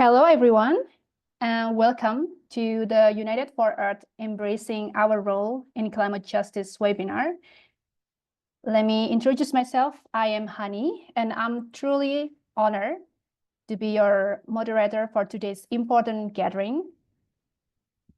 Hello, everyone, and welcome to the United for Earth Embracing Our Role in Climate Justice webinar. Let me introduce myself. I am Hani, and I'm truly honored to be your moderator for today's important gathering.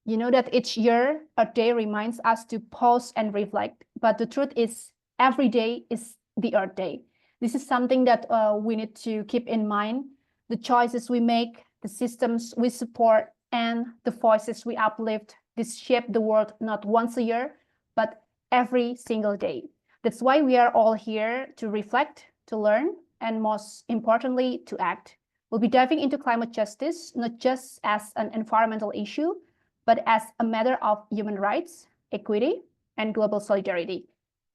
You know that each year, a day reminds us to pause and reflect, but the truth is every day is the Earth Day. This is something that we need to keep in mind. The choices we make, the systems we support, and the voices we uplift, this shape the world not once a year, but every single day. That's why we are all here to reflect, to learn, and most importantly, to act. We'll be diving into climate justice, not just as an environmental issue, but as a matter of human rights, equity, and global solidarity.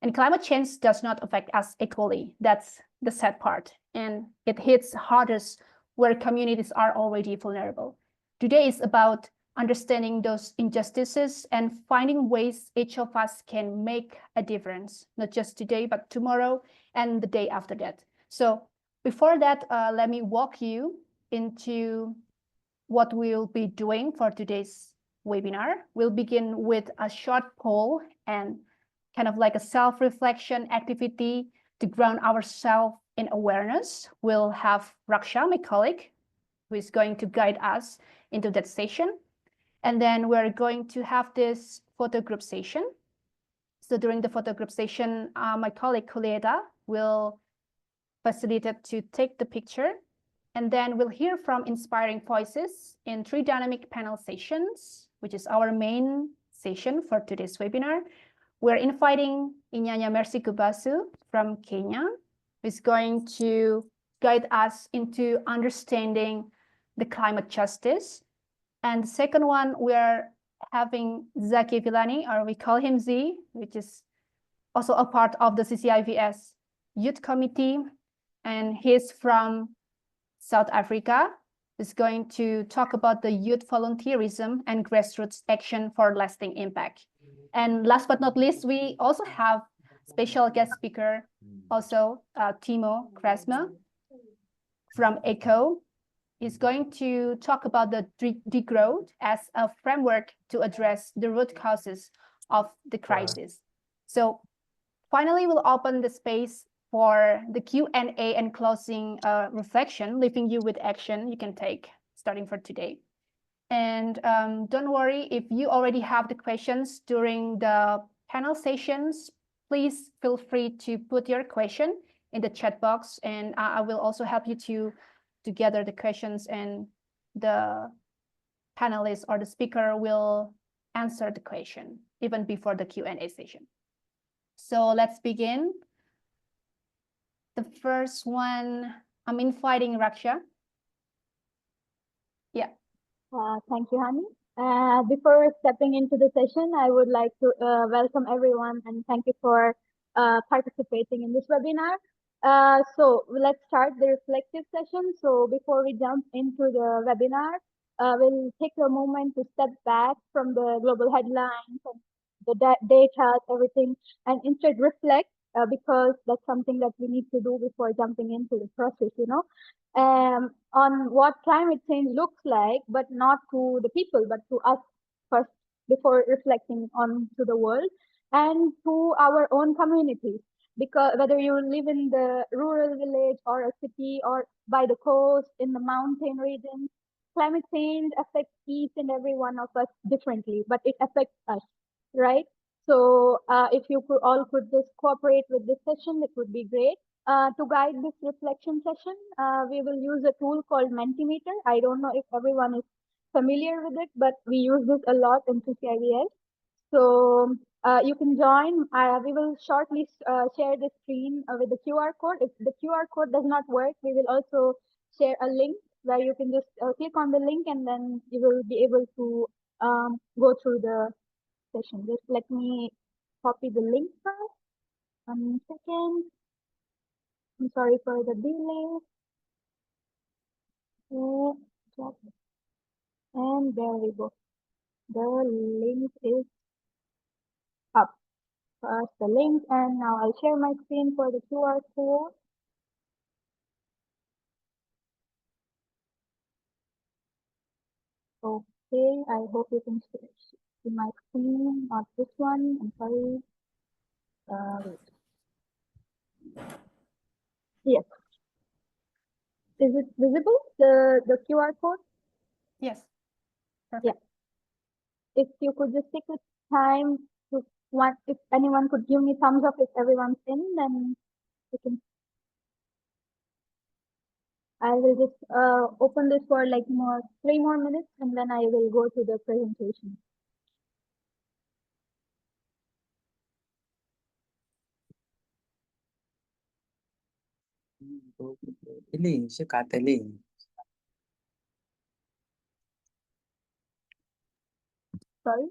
And climate change does not affect us equally. That's the sad part. And it hits hardest where communities are already vulnerable. Today is about understanding those injustices and finding ways each of us can make a difference, not just today, but tomorrow and the day after that. So before that, let me walk you into what we'll be doing for today's webinar. We'll begin with a short poll and kind of like a self-reflection activity to ground ourselves in awareness. We'll have Raksha, my colleague, who is going to guide us into that session. And then we're going to have this photo group session. So during the photo group session, my colleague Julieta will facilitate to take the picture. And then we'll hear from inspiring voices in 3 dynamic panel sessions, which is our main session for today's webinar. We're inviting Inyanya Mercie Kubasu from Kenya, who's going to guide us into understanding the climate justice. And the second one, we're having Mzwakhe Vilane, or we call him Z, which is also a part of the CCIVS Youth Committee. And he's from South Africa, is going to talk about the youth volunteerism and grassroots action for lasting impact. And last but not least, we also have special guest speaker, also Timo Kretschmer from ECHO. Is going to talk about the degrowth as a framework to address the root causes of the crisis. So finally, we'll open the space for the Q&A and closing reflection, leaving you with action you can take starting for today. And don't worry, if you already have the questions during the panel sessions, please feel free to put your question in the chat box, and I will also help you to gather the questions, and the panelist or the speaker will answer the question even before the Q&A session. So let's begin. The first one, I'm inviting Raksha. Yeah. Thank you, Hani. Before stepping into the session, I would like to welcome everyone and thank you for participating in this webinar. So let's start the reflective session. So before we jump into the webinar, we'll take a moment to step back from the global headlines and the data, everything, and instead reflect, because that's something that we need to do before jumping into the process, on what climate change looks like, but not to the people, but to us first, before reflecting on to the world and to our own communities. Because whether you live in the rural village or a city or by the coast, in the mountain region, climate change affects each and every one of us differently, but it affects us, right? So if you could just cooperate with this session, it would be great. To guide this reflection session, we will use a tool called Mentimeter. I don't know if everyone is familiar with it, but we use this a lot in CCIVS. So you can join. We will shortly share the screen with the QR code. If the QR code does not work, we will also share a link where you can just click on the link, and then you will be able to go through the session. Just let me copy the link first. 1 second. I'm sorry for the delay. And there we go. The link is up. Press the link, and now I'll share my screen for the QR code. Okay, I hope you can see my screen, not this one. I'm sorry. Wait. Yes. Is it visible? The QR code? Yes. Perfect. Yeah. If you could just take the time to if anyone could give me thumbs up if everyone's in, then we can. I will just open this for like 3 more minutes and then I will go to the presentation. Sorry.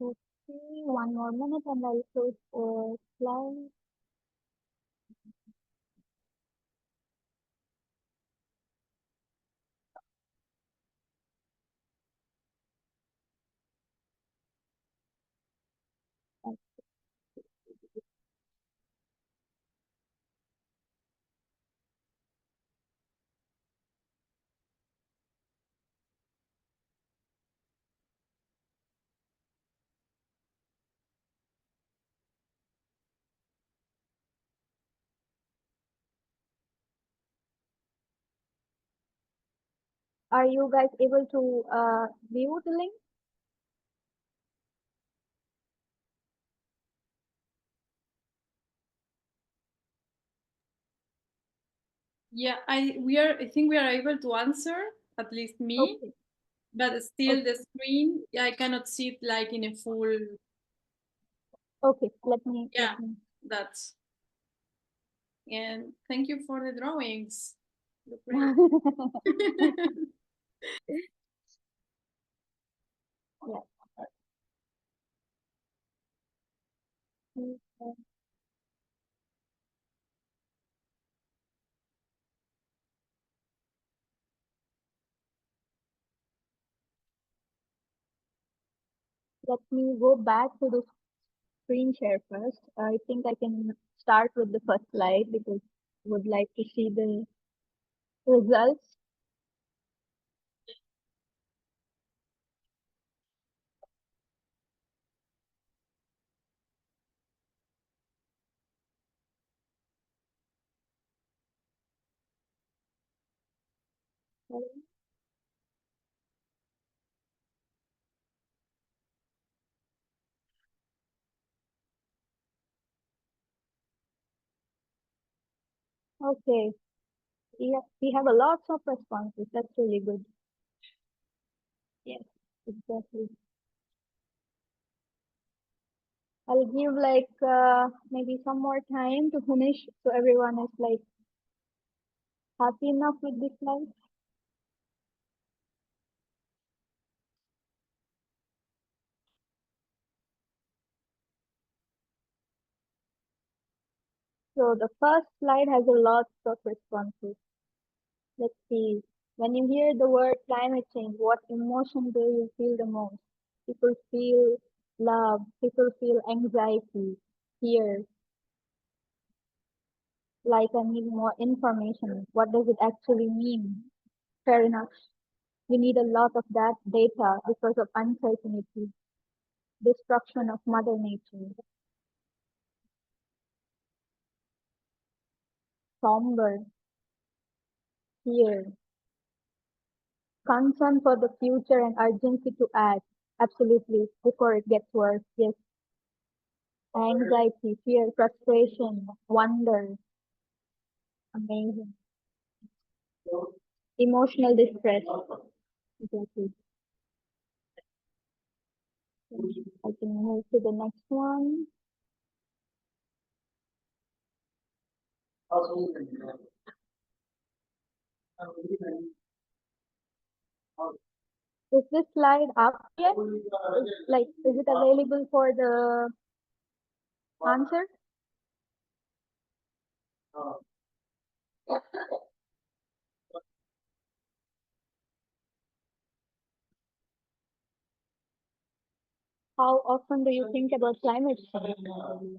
Okay, 1 more minute and I'll close the slide. Are you guys able to view the link? Yeah, I think we are able to answer, at least me, Okay. but still the screen, I cannot see it like in a full. Okay, let me. That's. And thank you for the drawings. Yeah. Okay. Let me go back to the screen share first. I think I can start with the first slide because I would like to see the results. Okay, we have a lots of responses. That's really good. Yes, exactly. I'll give like maybe some more time to finish so everyone is like happy enough with this slide. So the first slide has a lot of responses. Let's see. When you hear the word climate change, what emotion do you feel the most? People feel love, people feel anxiety, fear, like I need more information. What does it actually mean? Fair enough. We need a lot of that data because of uncertainty, destruction of Mother Nature, somber, fear, concern for the future and urgency to act. Absolutely, before it gets worse. Yes, anxiety, fear, frustration, wonder, amazing. Emotional distress. Exactly. I can move to the next one. Is this slide up yet? Is it available for the answer? How often do you think about climate change?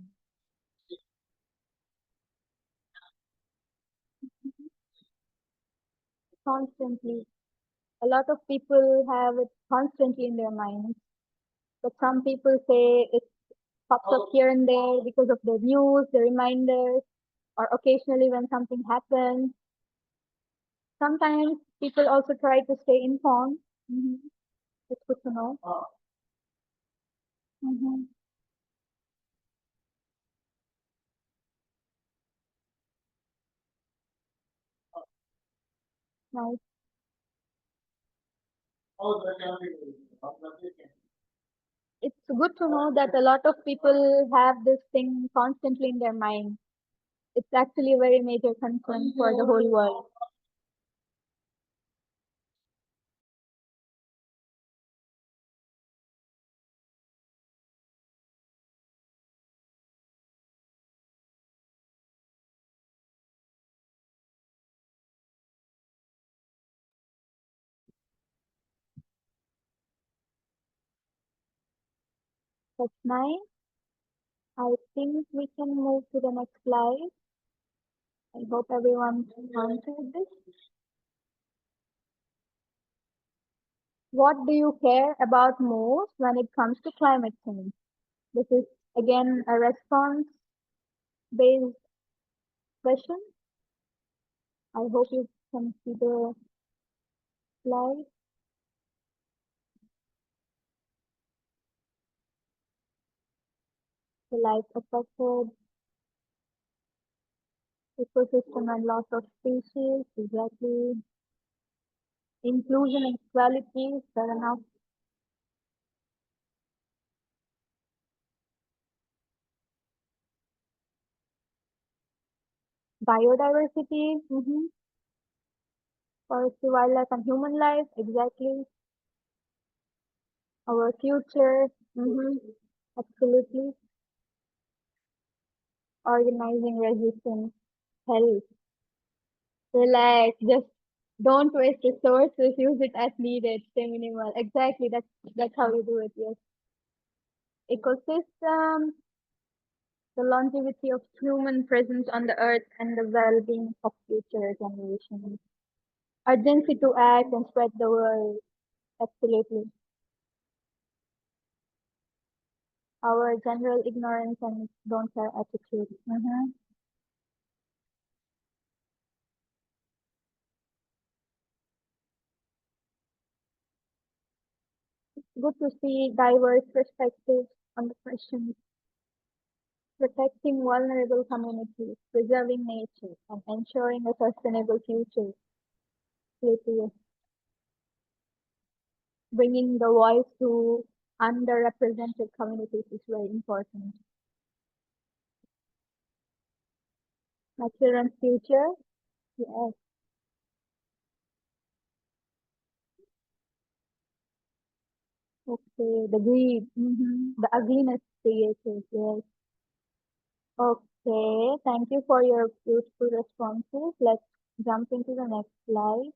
Constantly. A lot of people have it constantly in their minds, but some people say it pops up here and there because of the news, the reminders, or occasionally when something happens. Sometimes people also try to stay informed. It's good to know. Mhm. Nice. It's good to know that a lot of people have this thing constantly in their mind. It's actually a very major concern for the whole world. That's nice. I think we can move to the next slide. I hope everyone answered this. What do you care about most when it comes to climate change? This is again a response based question. I hope you can see the slide. The life affected, ecosystem and loss of species, exactly. Inclusion and equality, fair enough. Biodiversity, forestry, wildlife, and human life, exactly. Our future, absolutely. Organizing resistance, health. Relax, just don't waste resources, use it as needed, stay minimal. Exactly, that's how you do it, yes. Ecosystem, the longevity of human presence on the earth and the well-being of future generations. Urgency to act and spread the word, absolutely. Our general ignorance and don't care attitude. Good to see diverse perspectives on the question. Protecting vulnerable communities, preserving nature, and ensuring a sustainable future. Absolutely. Bringing the voice to underrepresented communities is very important. My children's future, yes. Okay, the greed, the ugliness created, yes. Okay, thank you for your beautiful responses. Let's jump into the next slide.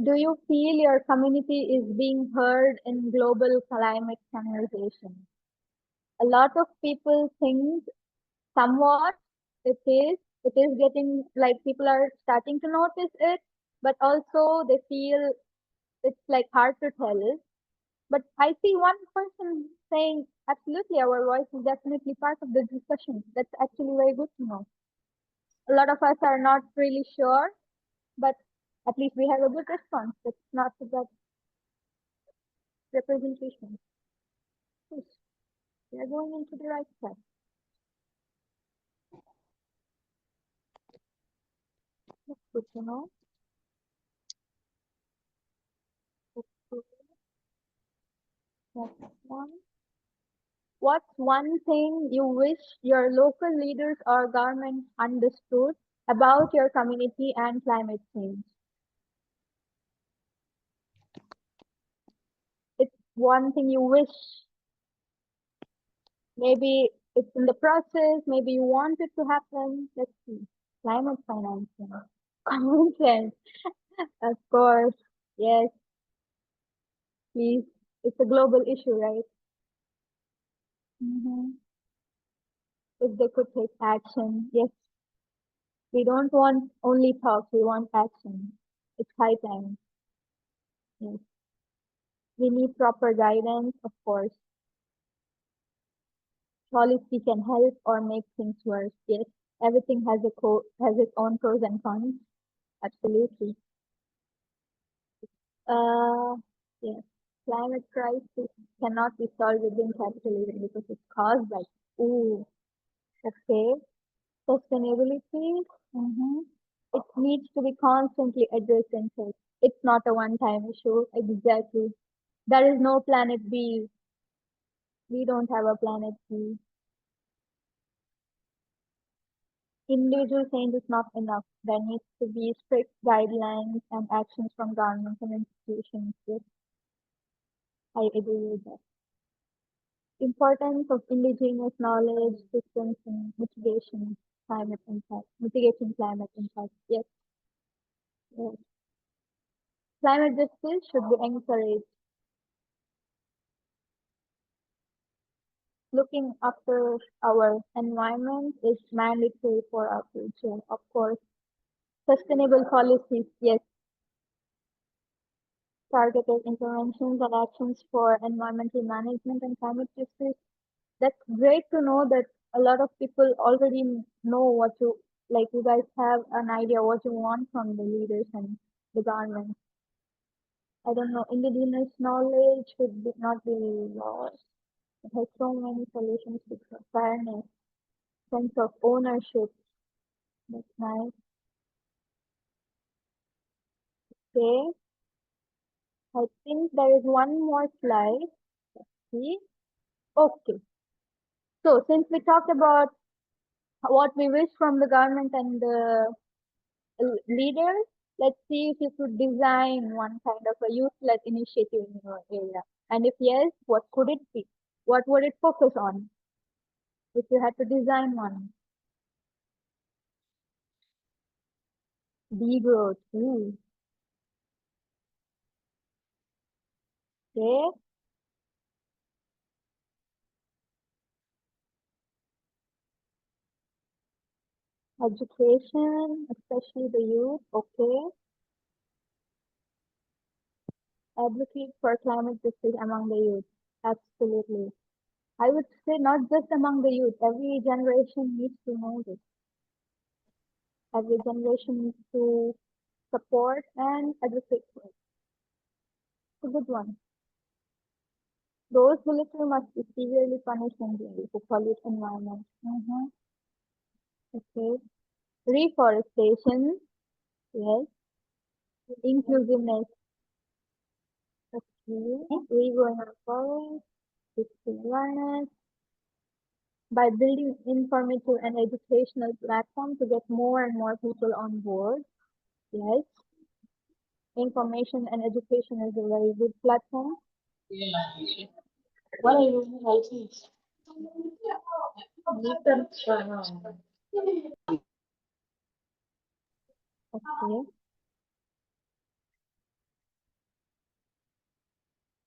Do you feel your community is being heard in global climate conversation? A lot of people think somewhat it is getting like people are starting to notice it, but also they feel it's like hard to tell. But I see one person saying absolutely our voice is definitely part of the discussion. That's actually very good to know. A lot of us are not really sure, but at least we have a good response. That's not a bad representation. Yes, we are going into the right track. That's good to know. Okay, next one. What's one thing you wish your local leaders or government understood about your community and climate change? It's one thing you wish. Maybe it's in the process, maybe you want it to happen. Let's see. Climate financing. Common sense. Of course. Yes, please. It's a global issue, right? If they could take action, yes. We don't want only talks, we want action. It's high time. Yes. We need proper guidance, of course. Policy can help or make things worse. Yes. Everything has its own pros and cons. Absolutely. Yes. Climate crisis cannot be solved within capitalism because it's caused by, okay. Sustainability, it needs to be constantly addressed and checked. It's not a one-time issue. Exactly. There is no planet B. We don't have a planet B. Individual change is not enough. There needs to be strict guidelines and actions from governments and institutions. Yes, I agree with that. Importance of indigenous knowledge systems in mitigating climate impact. Yes, yes. Climate justice should be encouraged. Looking after our environment is mandatory for our future. Of course, sustainable policies, yes. Targeted interventions and actions for environmental management and climate justice. That's great to know that a lot of people already know what you, like you guys have an idea what you want from the leaders and the government. I don't know, indigenous knowledge should not be lost. It has so many solutions to fairness, sense of ownership. That's nice. Okay. I think there is one more slide. Let's see. Okay. So since we talked about what we wish from the government and the leaders, let's see if you could design one kind of a youth-led initiative in your area. And if yes, what could it be? What would it focus on if you had to design one? Degrowth. Okay. Education, especially the youth. Okay. Advocate for climate justice among the youth. Absolutely. I would say not just among the youth. Every generation needs to know this. Every generation needs to support and advocate for it. It's a good one. Those who litter must be severely punished and jailed who pollute environment. Okay. Reforestation. Yes. Inclusiveness. Okay. Regrowing our forest. Awareness. By building informative and educational platform to get more and more people on board. Yes. Information and education is a very good platform. What are you writing? Okay.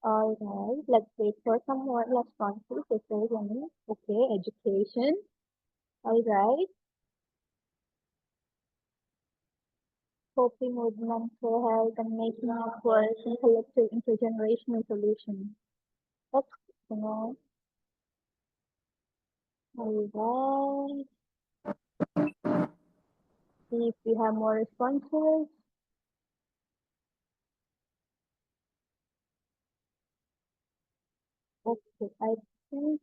All right. Let's wait for some more responses if there is any. Okay. Education. All right. Coping with mental health and making networks and collective intergenerational solutions. That's good to know. All right. See if we have more responses. Okay, I think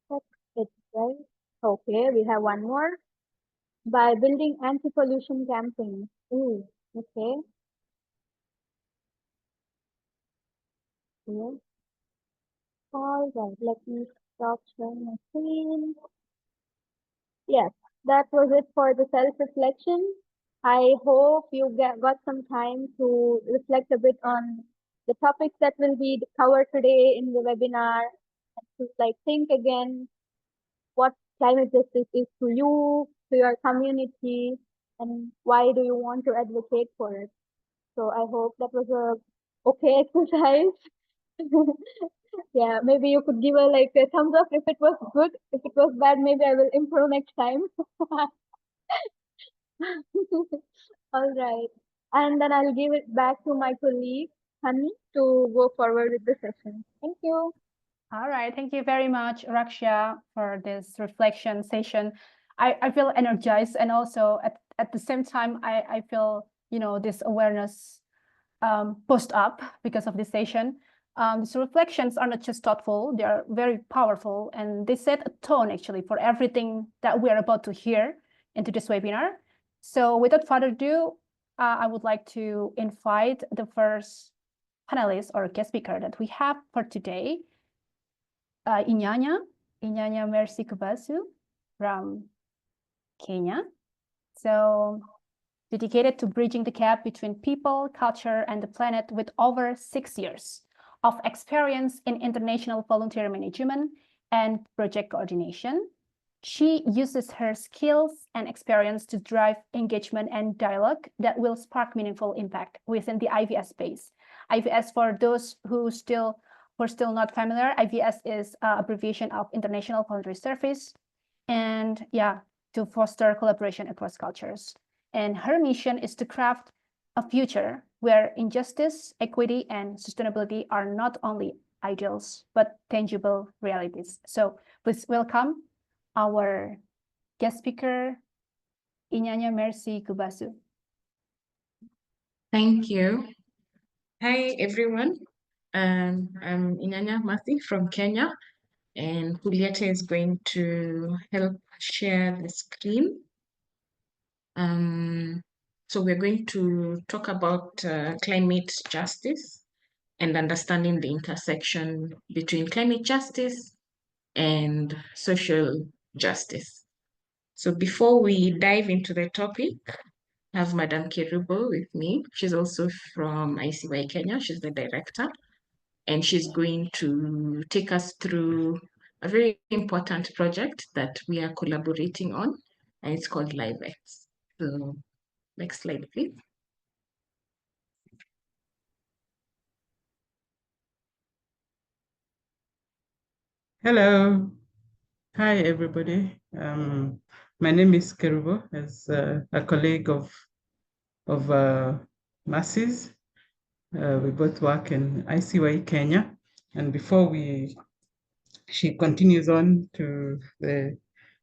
that's it, right? Okay, we have one more. By building anti-pollution campaigns. Ooh, okay. Yeah. All right, let me stop sharing my screen. Yes, that was it for the self-reflection. I hope you got some time to reflect a bit on the topics that will be covered today in the webinar, and to like think again what climate justice is to you, to your community, and why do you want to advocate for it. So I hope that was a okay exercise. Yeah, maybe you could give a thumbs up if it was good. If it was bad, maybe I will improve next time. All right. And then I'll give it back to my colleague, Honey, to go forward with the session. Thank you. All right, thank you very much, Raksha, for this reflection session. I feel energized, and also at the same time, I feel, this awareness post up because of this session. These reflections are not just thoughtful, they are very powerful, and they set a tone actually for everything that we are about to hear into this webinar. So without further ado, I would like to invite the first panelist or guest speaker that we have for today, Inyanya Mercie Kubasu from Kenya. So dedicated to bridging the gap between people, culture, and the planet with over 6 years of experience in international volunteer management and project coordination. She uses her skills and experience to drive engagement and dialogue that will spark meaningful impact within the IVS space. IVS, for those who are still not familiar, IVS is an abbreviation of International Voluntary Service, and to foster collaboration across cultures. And her mission is to craft a future where injustice, equity, and sustainability are not only ideals, but tangible realities. So please welcome our guest speaker, Inyanya Mercie Kubasu. Thank you. Hi, everyone. I'm Inyanya Mercie from Kenya, and Julieta is going to help share the screen. So we're going to talk about climate justice and understanding the intersection between climate justice and social justice. So before we dive into the topic, I have Madam Kerubo with me. She's also from ICY Kenya. She's the director, and she's going to take us through a very important project that we are collaborating on, and it's called LiveX. So next slide, please. Hello. Hi, everybody. My name is Kerubo, as a colleague of Mercie's. We both work in ICY Kenya. And before she continues on to the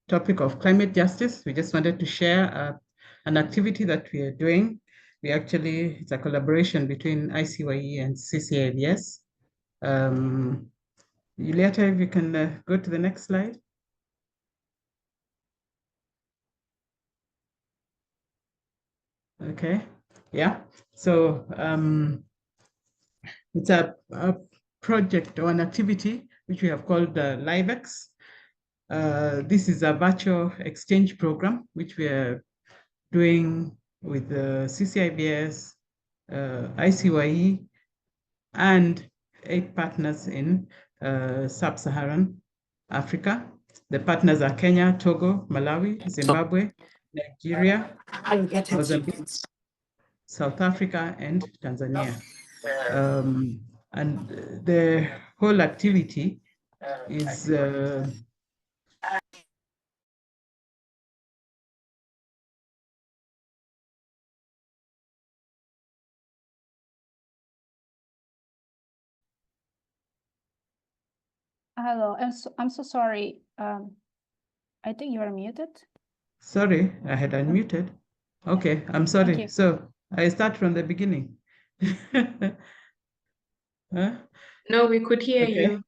topic of climate justice, we just wanted to share an activity that we are doing. It's a collaboration between ICYE and CCIVS. Julieta, if you can go to the next slide. Okay, yeah. So it's a project or an activity which we have called LiveX. This is a virtual exchange program which we are doing with the CCIVS, ICYE, and 8 partners in sub-Saharan Africa. The partners are Kenya, Togo, Malawi, Zimbabwe, Nigeria, Mozambique, South Africa, and Tanzania. And the whole activity is Hello, I'm so sorry. I think you are muted. Sorry, I had unmuted. Okay, I'm sorry. So I start from the beginning. Huh? No, we could hear you.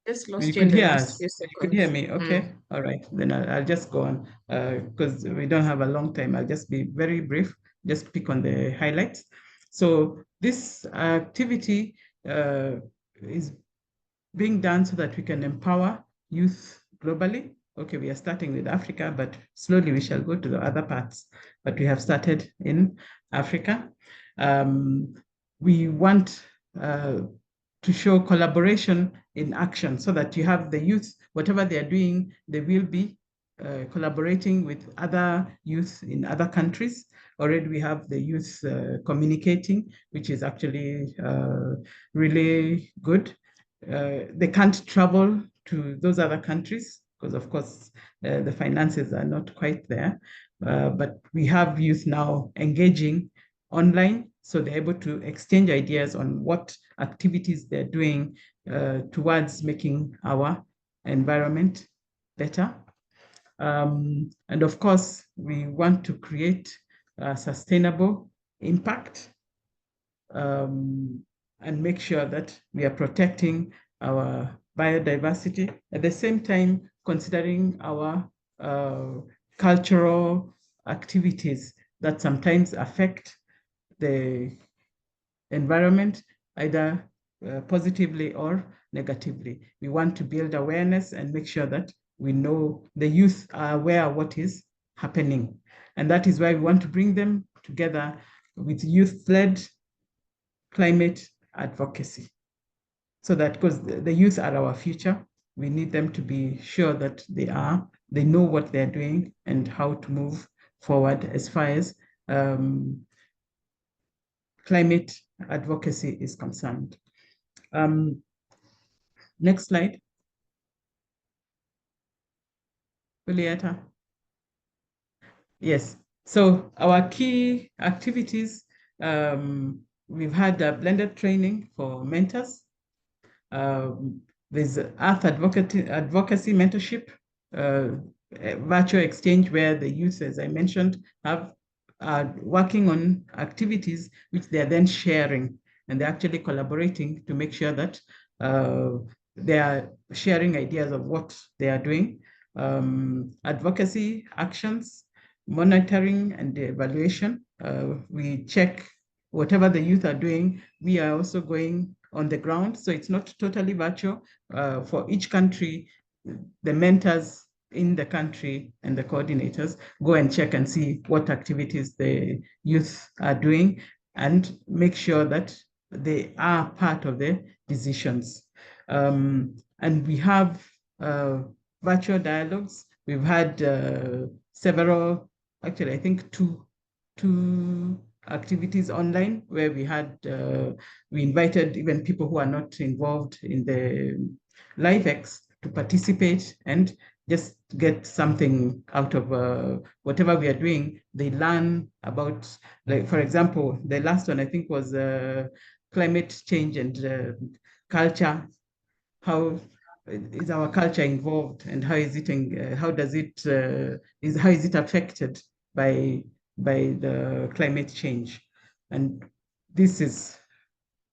Just lost You you in could the hear last us. few seconds. You could hear me. Okay. All right. Then I'll just go on because we don't have a long time. I'll just be very brief, just pick on the highlights. So this activity is being done so that we can empower youth globally. Okay, we are starting with Africa, but slowly we shall go to the other parts. But we have started in Africa. We want to show collaboration in action so that you have the youth, whatever they are doing, they will be collaborating with other youth in other countries. Already we have the youth communicating, which is actually really good. they can't travel to those other countries because, of course, the finances are not quite there. But we have youth now engaging online, so they're able to exchange ideas on what activities they're doing towards making our environment better. And of course, we want to create sustainable impact and make sure that we are protecting our biodiversity, at the same time considering our cultural activities that sometimes affect the environment, either positively or negatively. We want to build awareness and make sure that we know the youth are aware of what is happening. And that is why we want to bring them together with youth-led climate advocacy. So that, because the youth are our future, we need them to be sure that they know what they're doing and how to move forward as far as climate advocacy is concerned. Next slide. Julieta. Yes, so our key activities, we've had a blended training for mentors. There's Earth advocacy mentorship, virtual exchange where the youth, as I mentioned, are working on activities which they are then sharing, and they're actually collaborating to make sure that they are sharing ideas of what they are doing. Advocacy actions, monitoring and evaluation. We check whatever the youth are doing. We are also going on the ground, so it's not totally virtual. For each country, the mentors in the country and the coordinators go and check and see what activities the youth are doing and make sure that they are part of the decisions. And we have virtual dialogues. We've had several, actually, I think two activities online where we had, we invited even people who are not involved in the LiveX to participate and just get something out of whatever we are doing. They learn about, like, for example, the last one I think was climate change and culture. How is our culture involved, and how is it? How is it affected by the climate change? And this is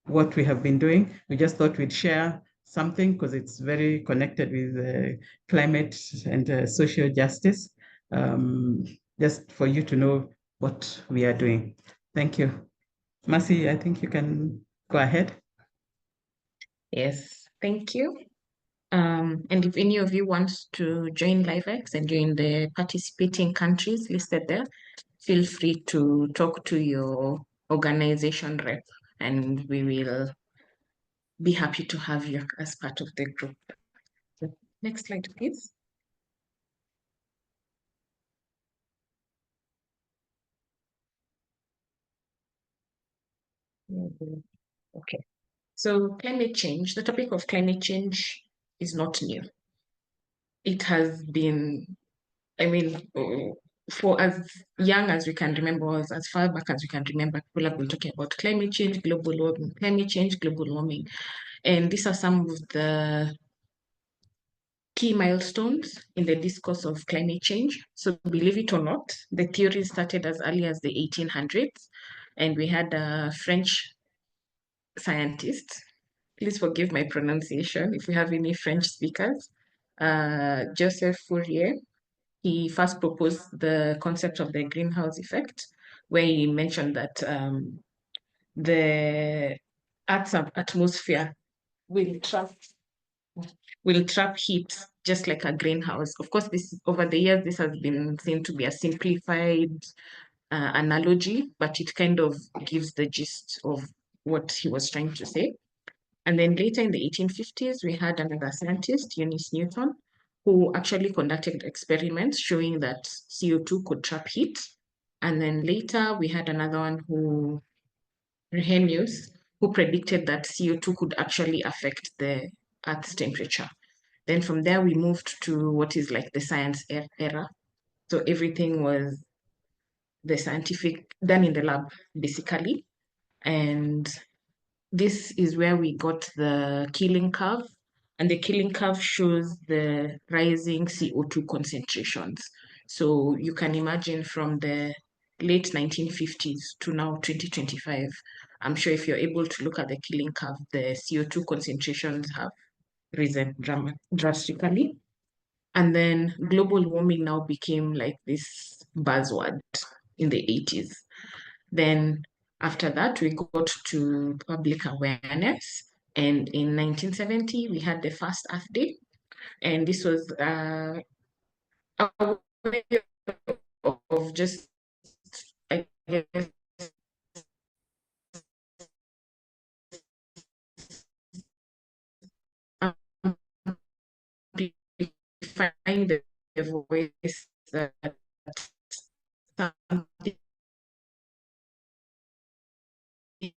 what we have been doing. We just thought we'd share something because it's very connected with climate and social justice, just for you to know what we are doing. Thank you. Mercie, I think you can go ahead. Yes, thank you. And if any of you want to join LiveX and join the participating countries listed there, feel free to talk to your organization rep, and we will be happy to have you as part of the group. Next slide, please. Okay. So climate change, the topic of climate change is not new. It has been, I mean, for as young as we can remember, as far back as we can remember, people have been talking about climate change, global warming, climate change, global warming. And these are some of the key milestones in the discourse of climate change. So believe it or not, the theory started as early as the 1800s. And we had a French scientist, please forgive my pronunciation if we have any French speakers, Joseph Fourier. He first proposed the concept of the greenhouse effect, where he mentioned that the Earth's atmosphere will trap heat just like a greenhouse. Of course, this over the years, this has been seen to be a simplified analogy, but it kind of gives the gist of what he was trying to say. And then later in the 1850s, we had another scientist, Eunice Newton, who actually conducted experiments showing that CO2 could trap heat. And then later we had another one, Arrhenius, who predicted that CO2 could actually affect the Earth's temperature. Then from there, we moved to what is like the science era. So everything was the scientific, done in the lab, basically. And this is where we got the killing curve. And the killing curve shows the rising CO2 concentrations. So you can imagine from the late 1950s to now 2025, I'm sure if you're able to look at the killing curve, the CO2 concentrations have risen drastically. And then global warming now became like this buzzword in the 80s. Then after that, we got to public awareness. And in 1970, we had the first Earth Day. And this was a way of just, I guess, amplifying the voice that something is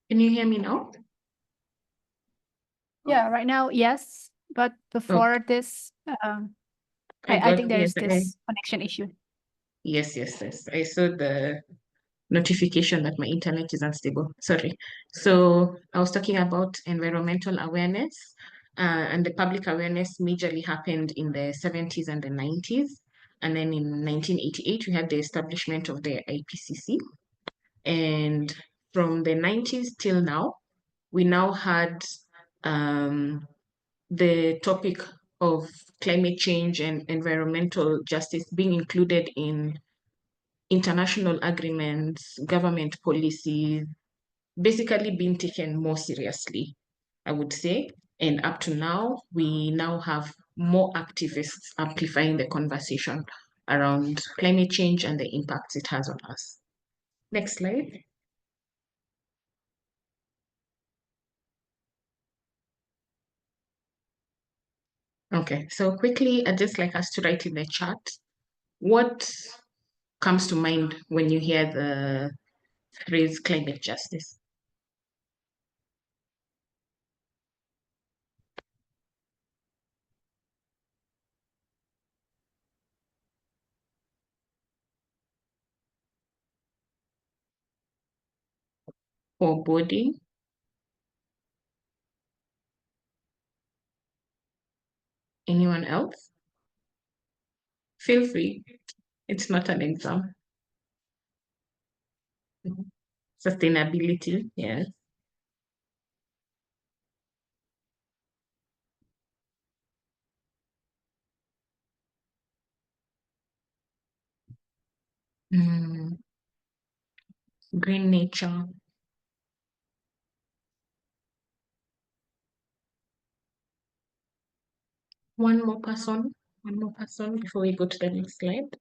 Can you hear me now? Yeah, right now, yes. But before this, I think there's this connection issue. Yes. I saw the notification that my internet is unstable. Sorry. So I was talking about environmental awareness, and the public awareness majorly happened in the 70s and the 90s. And then in 1988, we had the establishment of the IPCC. And from the 90s till now, we now had the topic of climate change and environmental justice being included in international agreements, government policies, basically being taken more seriously, I would say. And up to now, we now have more activists amplifying the conversation around climate change and the impacts it has on us. Next slide. Okay, so quickly, I'd just like us to write in the chat what comes to mind when you hear the phrase climate justice. Foreboding. Anyone else? Feel free. It's not an exam. Sustainability, yes. Green nature. One more person before we go to the next slide.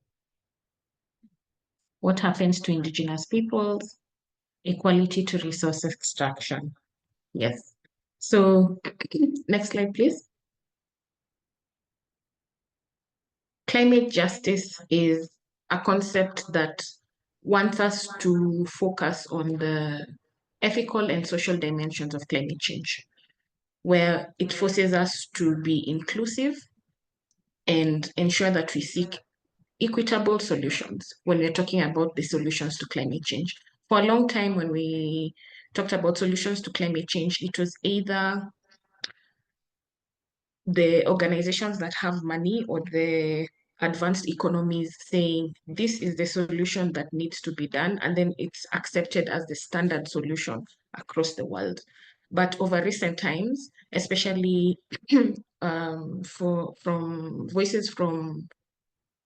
What happens to indigenous peoples? Equality to resource extraction. Yes. So next slide, please. Climate justice is a concept that wants us to focus on the ethical and social dimensions of climate change, where it forces us to be inclusive and ensure that we seek equitable solutions when we're talking about the solutions to climate change. For a long time, when we talked about solutions to climate change, it was either the organizations that have money or the advanced economies saying this is the solution that needs to be done, and then it's accepted as the standard solution across the world. But over recent times, especially from voices from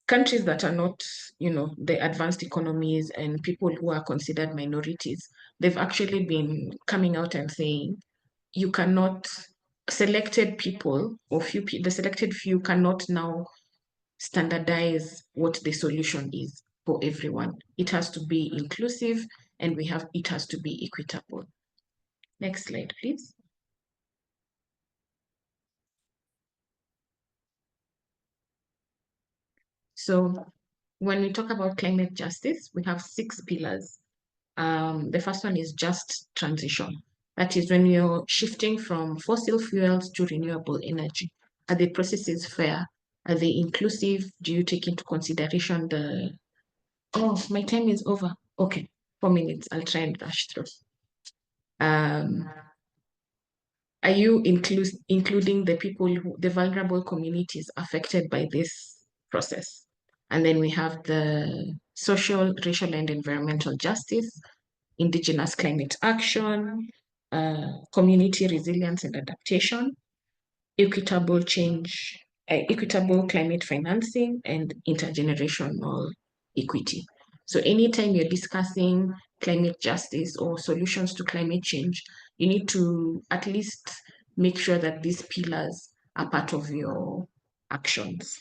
countries that are not, the advanced economies and people who are considered minorities, they've actually been coming out and saying you cannot, selected people or the selected few cannot now standardize what the solution is for everyone. It has to be inclusive and it has to be equitable. Next slide, please. So when we talk about climate justice, we have 6 pillars. The first one is just transition. That is when you're shifting from fossil fuels to renewable energy. Are the processes fair? Are they inclusive? Do you take into consideration the... Oh, my time is over. Okay, 4 minutes. I'll try and rush through. Are you including the people, the vulnerable communities affected by this process? And then we have the social, racial, and environmental justice, indigenous climate action, community resilience and adaptation, equitable change, equitable climate financing, and intergenerational equity. So anytime you're discussing climate justice or solutions to climate change, you need to at least make sure that these pillars are part of your actions.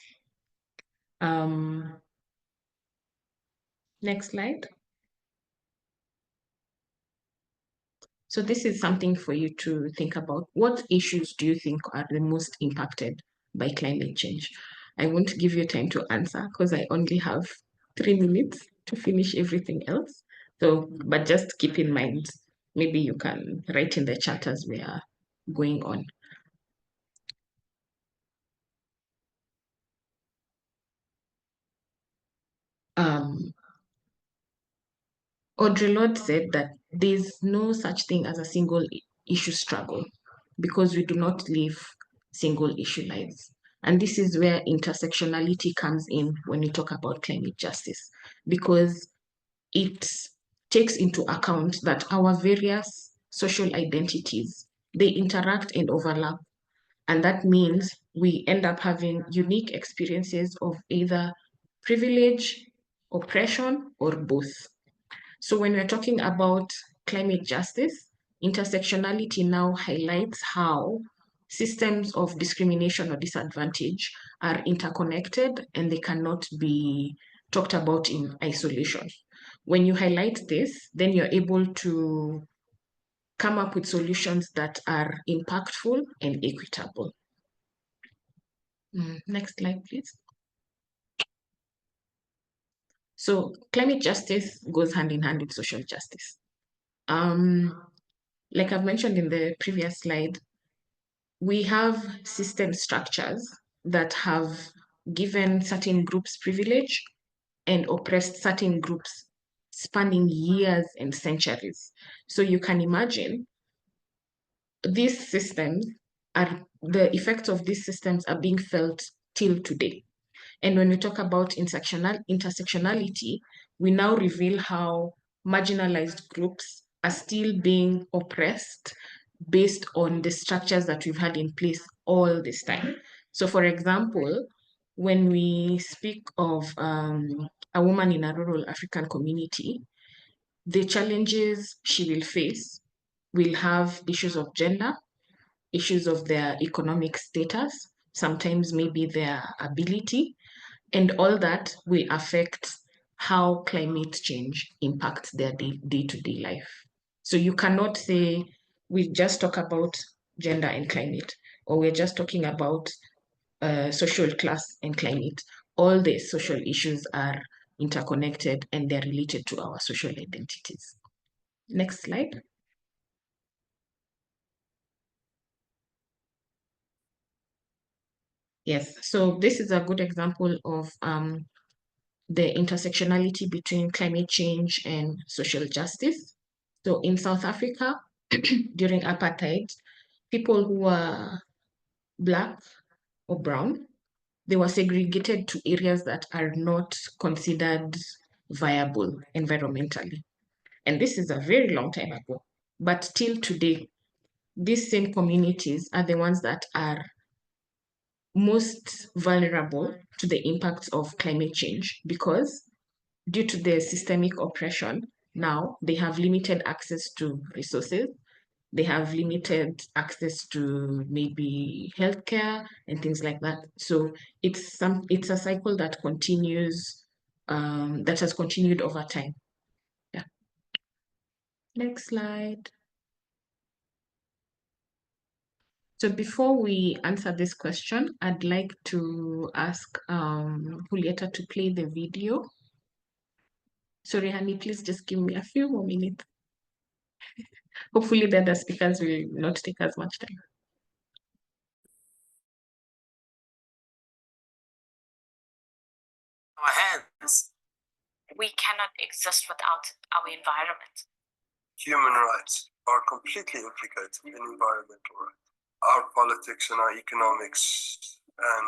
Next slide. So this is something for you to think about. What issues do you think are the most impacted by climate change? I won't give you time to answer because I only have 3 minutes to finish everything else. So, but just keep in mind, maybe you can write in the chat as we are going on. Audre Lorde said that there's no such thing as a single issue struggle because we do not live single issue lives. And this is where intersectionality comes in when we talk about climate justice, because it takes into account that our various social identities, they interact and overlap. And that means we end up having unique experiences of either privilege, oppression, or both. So when we're talking about climate justice, intersectionality now highlights how systems of discrimination or disadvantage are interconnected and they cannot be talked about in isolation. When you highlight this, then you're able to come up with solutions that are impactful and equitable. Next slide, please. So climate justice goes hand in hand with social justice. Like I've mentioned in the previous slide, we have system structures that have given certain groups privilege and oppressed certain groups spanning years and centuries. So you can imagine these systems the effects of these systems are being felt till today. And when we talk about intersectionality, we now reveal how marginalized groups are still being oppressed based on the structures that we've had in place all this time. So for example, when we speak of a woman in a rural African community, the challenges she will face will have issues of gender, issues of their economic status, sometimes maybe their ability, and all that will affect how climate change impacts their day-to-day life. So you cannot say we just talk about gender and climate, or we're just talking about social class and climate. All the social issues are interconnected and they're related to our social identities. Next slide. Yes, so this is a good example of the intersectionality between climate change and social justice. So in South Africa, during apartheid, people who were Black or brown, they were segregated to areas that are not considered viable environmentally. And this is a very long time ago. But till today, these same communities are the ones that are most vulnerable to the impacts of climate change because due to the systemic oppression, now they have limited access to resources. They have limited access to maybe healthcare and things like that. So it's a cycle that continues, that has continued over time. Yeah. Next slide. So before we answer this question, I'd like to ask Julieta to play the video. Sorry, honey, please just give me a few more minutes. Hopefully the other speakers will not take as much time. Our hands. We cannot exist without our environment. Human rights are completely implicated in environmental rights. Our politics and our economics and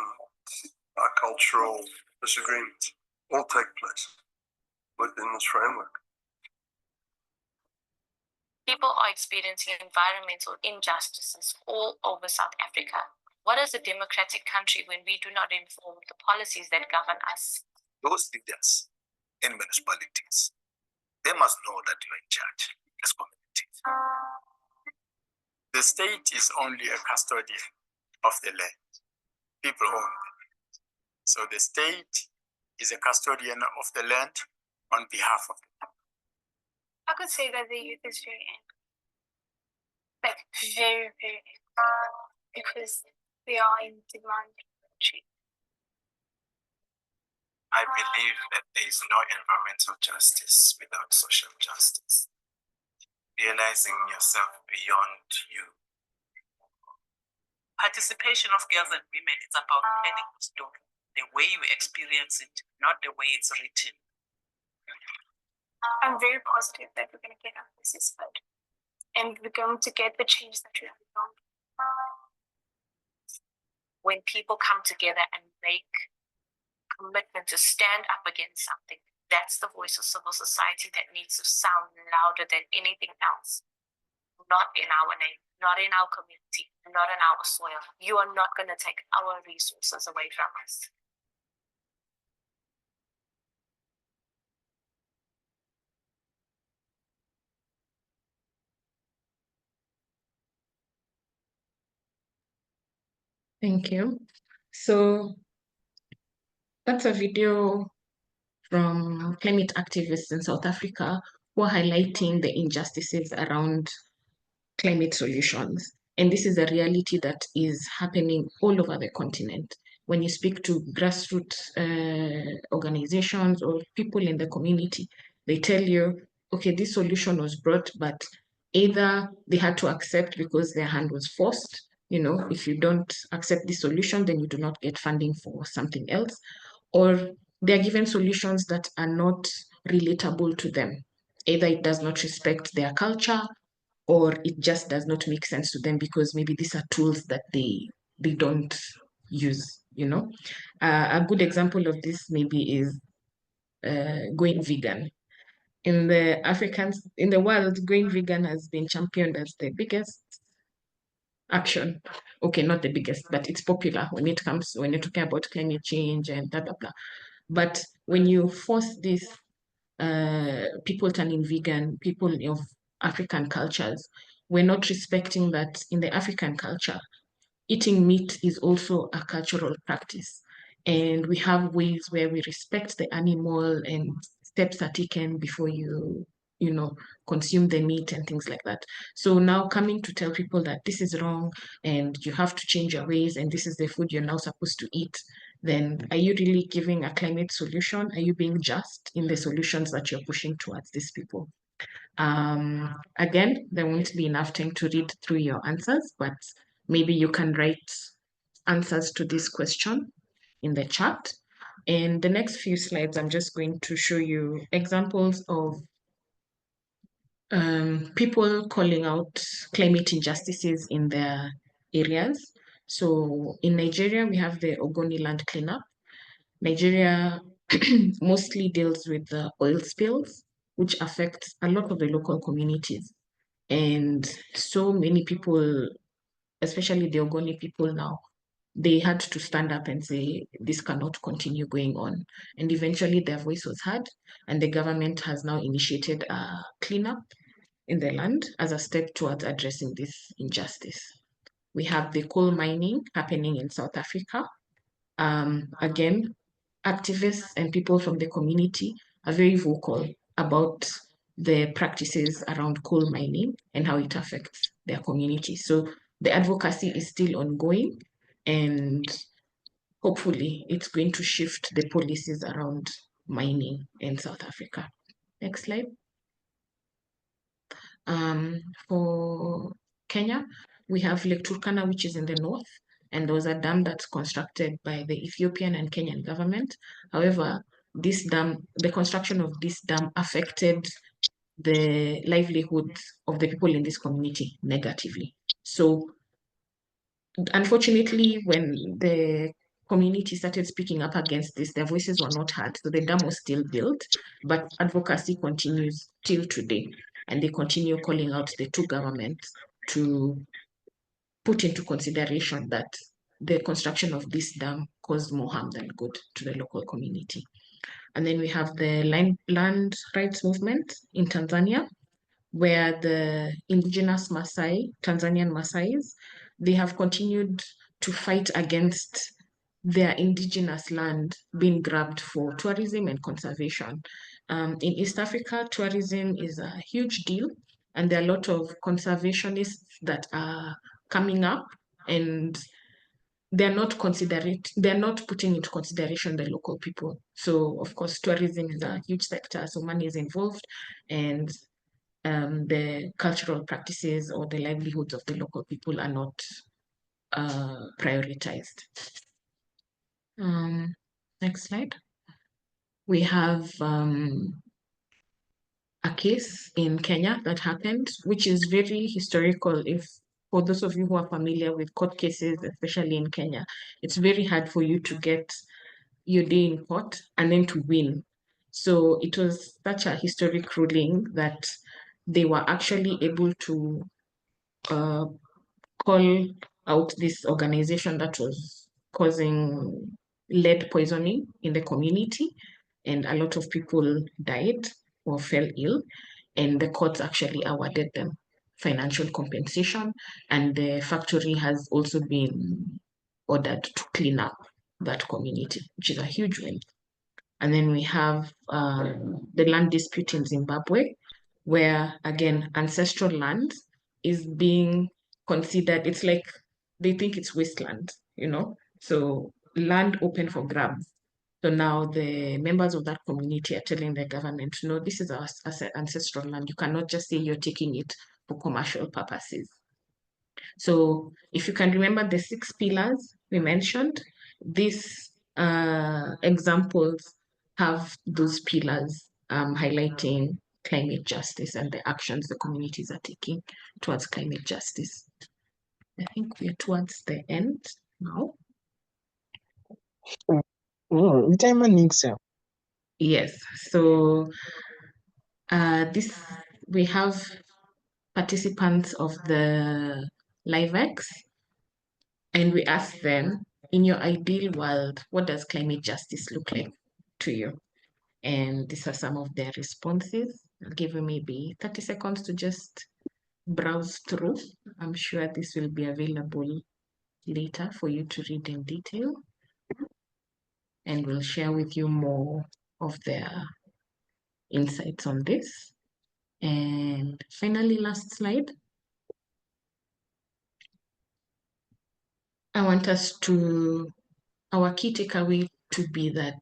our cultural disagreements all take place within this framework. People are experiencing environmental injustices all over South Africa. What is a democratic country when we do not inform the policies that govern us? Those leaders in municipalities, they must know that you are in charge as communities. The state is only a custodian of the land. People own the land. So the state is a custodian of the land on behalf of the people. I could say that the youth is very angry. Like very, very angry. Because they are in demand for change. I believe that there is no environmental justice without social justice. Realizing yourself beyond you. Participation of girls and women is about telling the story, the way you experience it, not the way it's written. I'm very positive that we're going to get our voices heard. And we're going to get the change that we have found. When people come together and make commitment to stand up against something, that's the voice of civil society that needs to sound louder than anything else. Not in our name, not in our community, not in our soil. You are not going to take our resources away from us. Thank you. So that's a video from climate activists in South Africa who are highlighting the injustices around climate solutions. And this is a reality that is happening all over the continent. When you speak to grassroots organizations or people in the community, they tell you, okay, this solution was brought, but either they had to accept because their hand was forced. You know, if you don't accept this solution, then you do not get funding for something else, or they're given solutions that are not relatable to them. Either it does not respect their culture, or it just does not make sense to them because maybe these are tools that they don't use, you know. A good example of this maybe is going vegan. In the world, going vegan has been championed as the biggest action. Okay, not the biggest, but it's popular when you're talking about climate change and blah, blah, blah. But when you force this, people turning vegan, people of African cultures, we're not respecting that in the African culture, eating meat is also a cultural practice. And we have ways where we respect the animal and steps are taken before you consume the meat and things like that. So now coming to tell people that this is wrong and you have to change your ways and this is the food you're now supposed to eat, then are you really giving a climate solution? Are you being just in the solutions that you're pushing towards these people? Again, there won't be enough time to read through your answers, but maybe you can write answers to this question in the chat. In the next few slides, I'm just going to show you examples of people calling out climate injustices in their areas. So in Nigeria, we have the Ogoni land cleanup. Nigeria mostly deals with the oil spills, which affects a lot of the local communities. And so many people, especially the Ogoni people now, they had to stand up and say, this cannot continue going on. And eventually their voice was heard, and the government has now initiated a cleanup in the land as a step towards addressing this injustice. We have the coal mining happening in South Africa. Again, activists and people from the community are very vocal about the practices around coal mining and how it affects their community. So the advocacy is still ongoing, and hopefully it's going to shift the policies around mining in South Africa. Next slide. For Kenya, we have Lake Turkana, which is in the north, and there was a dam that's constructed by the Ethiopian and Kenyan government. However, this dam, the construction of this dam affected the livelihood of the people in this community negatively. So unfortunately, when the community started speaking up against this, their voices were not heard. So the dam was still built, but advocacy continues till today. And they continue calling out the two governments to put into consideration that the construction of this dam caused more harm than good to the local community. And then we have the land rights movement in Tanzania, where the indigenous Maasai, Tanzanian Maasais, they have continued to fight against their indigenous land being grabbed for tourism and conservation. In East Africa, tourism is a huge deal, and there are a lot of conservationists that are coming up, and they're not putting into consideration the local people. So of course, tourism is a huge sector, so money is involved, and the cultural practices or the livelihoods of the local people are not prioritized. Next slide. We have a case in Kenya that happened, which is very historical. If for those of you who are familiar with court cases, especially in Kenya, it's very hard for you to get your day in court and then to win. So it was such a historic ruling that they were actually able to call out this organization that was causing lead poisoning in the community, and a lot of people died or fell ill, and the courts actually awarded them financial compensation, and the factory has also been ordered to clean up that community, which is a huge win. And then we have the land dispute in Zimbabwe, where again, ancestral land is being considered, it's like they think it's wasteland, you know? So land open for grabs. So now the members of that community are telling the government, no, this is our ancestral land. You cannot just say you're taking it for commercial purposes. So if you can remember the 6 pillars we mentioned, these examples have those pillars highlighting climate justice and the actions the communities are taking towards climate justice. I think we're towards the end now. Yes, so we have participants of the LiveX, and we asked them, in your ideal world, what does climate justice look like to you? And these are some of their responses. I'll give you maybe 30 seconds to just browse through. I'm sure this will be available later for you to read in detail. And we'll share with you more of their insights on this. And finally, last slide. I want our key takeaway to be that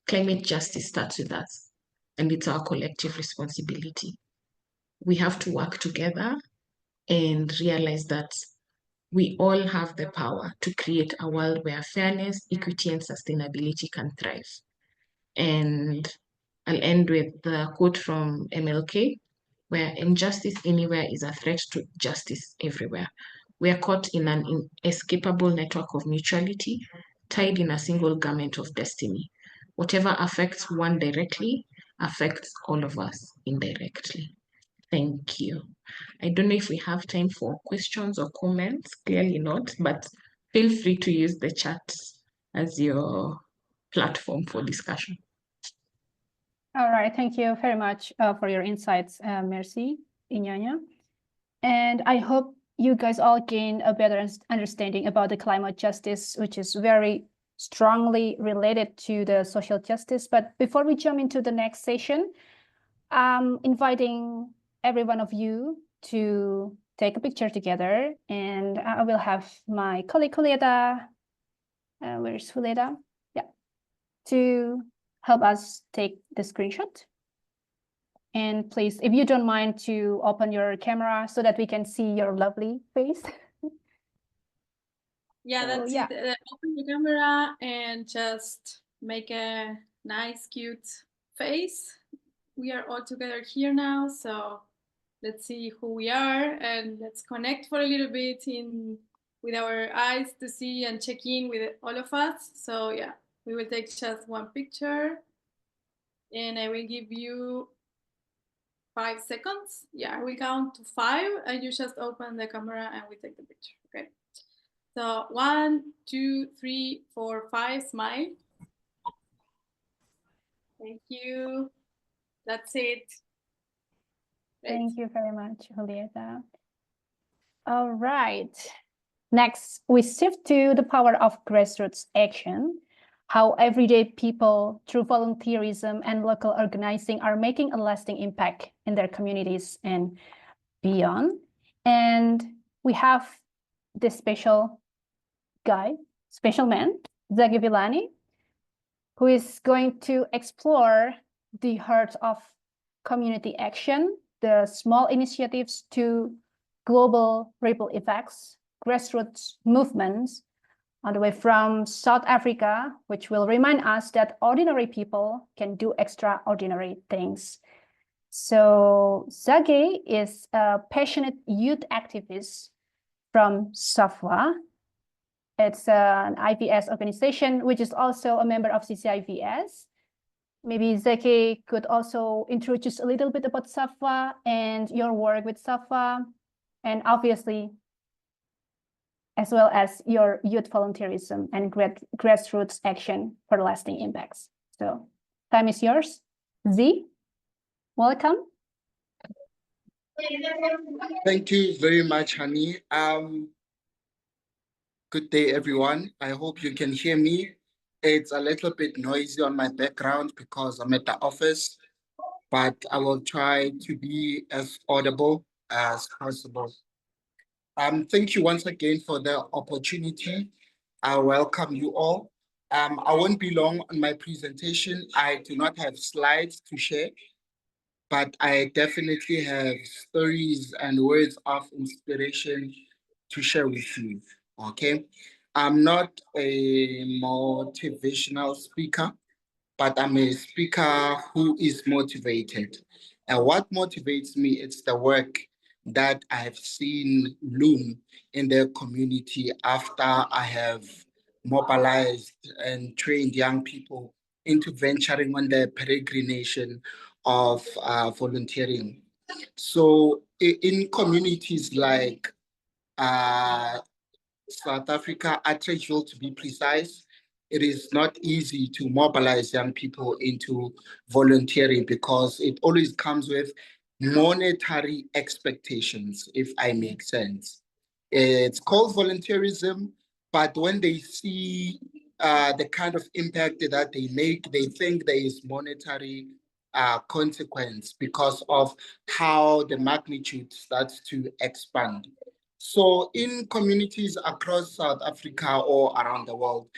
climate justice starts with us, and it's our collective responsibility. We have to work together and realize that we all have the power to create a world where fairness, equity, and sustainability can thrive. And I'll end with the quote from MLK, where injustice anywhere is a threat to justice everywhere. We are caught in an inescapable network of mutuality, tied in a single garment of destiny. Whatever affects one directly affects all of us indirectly. Thank you. I don't know if we have time for questions or comments, clearly not, but feel free to use the chat as your platform for discussion. All right, thank you very much for your insights, Mercie, Inyanya. And I hope you guys all gain a better understanding about the climate justice, which is very strongly related to the social justice. But before we jump into the next session, I'm inviting every one of you to take a picture together, and I will have my colleague Huleda, where's Huleda? Yeah, to help us take the screenshot. And please, if you don't mind, to open your camera so that we can see your lovely face. Yeah, So, that's yeah. it. Open the camera and just make a nice, cute face. We are all together here now, so let's see who we are and let's connect for a little bit with our eyes to see and check in with all of us. So yeah, we will take just one picture and I will give you 5 seconds. Yeah, I will count to 5 and you just open the camera and we take the picture, okay? So 1, 2, 3, 4, 5, smile. Thank you. That's it. Great. Thank you very much, Julieta. All right. Next, we shift to the power of grassroots action, how everyday people, through volunteerism and local organizing, are making a lasting impact in their communities and beyond. And we have this special guy, special man, Mzwakhe Vilane, who is going to explore the heart of community action, the small initiatives to global ripple effects, grassroots movements, all the way from South Africa, which will remind us that ordinary people can do extraordinary things. So Mzwakhe is a passionate youth activist from SAVWA. It's an IVS organization, which is also a member of CCIVS. Maybe Mzwakhe could also introduce a little bit about SAVWA and your work with SAVWA, and obviously, as well as your youth volunteerism and grassroots action for lasting impacts. So time is yours. Z, welcome. Thank you very much, Hani. Good day, everyone. I hope you can hear me. It's a little bit noisy on my background because I'm at the office, but I will try to be as audible as possible. Thank you once again for the opportunity. I welcome you all. I won't be long on my presentation. I do not have slides to share, but I definitely have stories and words of inspiration to share with you, okay? I'm not a motivational speaker, but I'm a speaker who is motivated. And what motivates me is the work that I have seen loom in the community after I have mobilized and trained young people into venturing on the peregrination of volunteering. So in communities like South Africa, Atteridgeville to be precise, it is not easy to mobilize young people into volunteering because it always comes with monetary expectations, if I make sense. It's called volunteerism, but when they see the kind of impact that they make, they think there is monetary consequence because of how the magnitude starts to expand. So in communities across South Africa or around the world,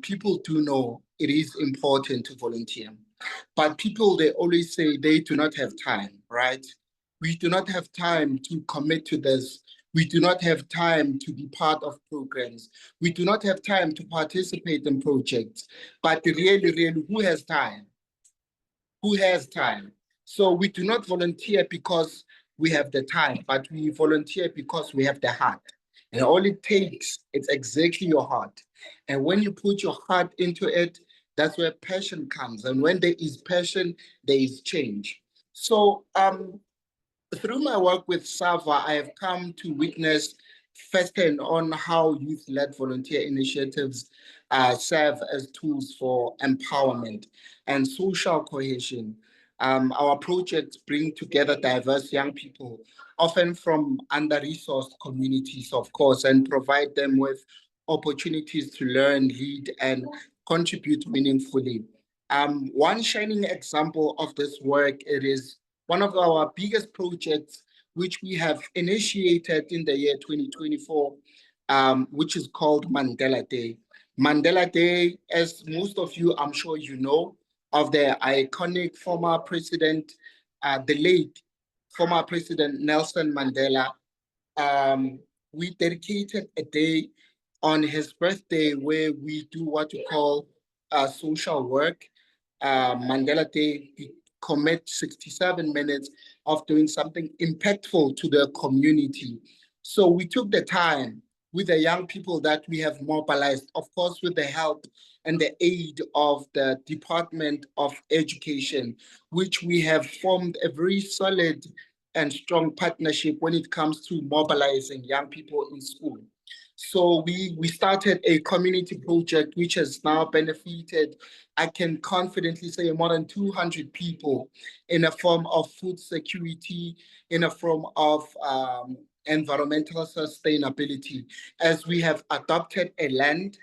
people do know it is important to volunteer. But people, they always say they do not have time, right? We do not have time to commit to this. We do not have time to be part of programs. We do not have time to participate in projects. But really, who has time? Who has time? So we do not volunteer because we have the time, but we volunteer because we have the heart. And all it takes is exactly your heart. And when you put your heart into it, that's where passion comes. And when there is passion, there is change. So through my work with SAVWA, I have come to witness firsthand on how youth-led volunteer initiatives serve as tools for empowerment and social cohesion. Our projects bring together diverse young people, often from under-resourced communities, of course, and provide them with opportunities to learn, lead, and contribute meaningfully. One shining example of this work, it is one of our biggest projects which we have initiated in the year 2024, which is called Mandela Day. Mandela Day, as most of you, I'm sure you know, of the iconic former president, the late former President Nelson Mandela. We dedicated a day on his birthday where we do what we call social work. Mandela Day, we commit 67 minutes of doing something impactful to the community. So we took the time with the young people that we have mobilized, of course, with the help and the aid of the Department of Education, which we have formed a very solid and strong partnership when it comes to mobilizing young people in school. So we started a community project which has now benefited, I can confidently say, more than 200 people in a form of food security, in a form of environmental sustainability, as we have adopted a land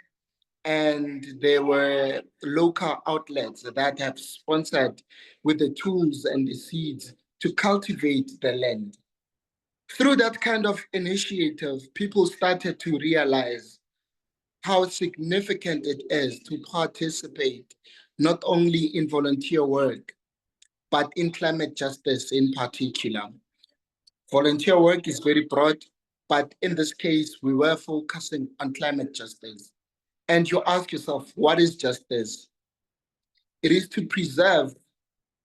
and there were local outlets that have sponsored with the tools and the seeds to cultivate the land. Through that kind of initiative, people started to realize how significant it is to participate not only in volunteer work, but in climate justice in particular. Volunteer work is very broad, but in this case, we were focusing on climate justice. And you ask yourself, what is justice? It is to preserve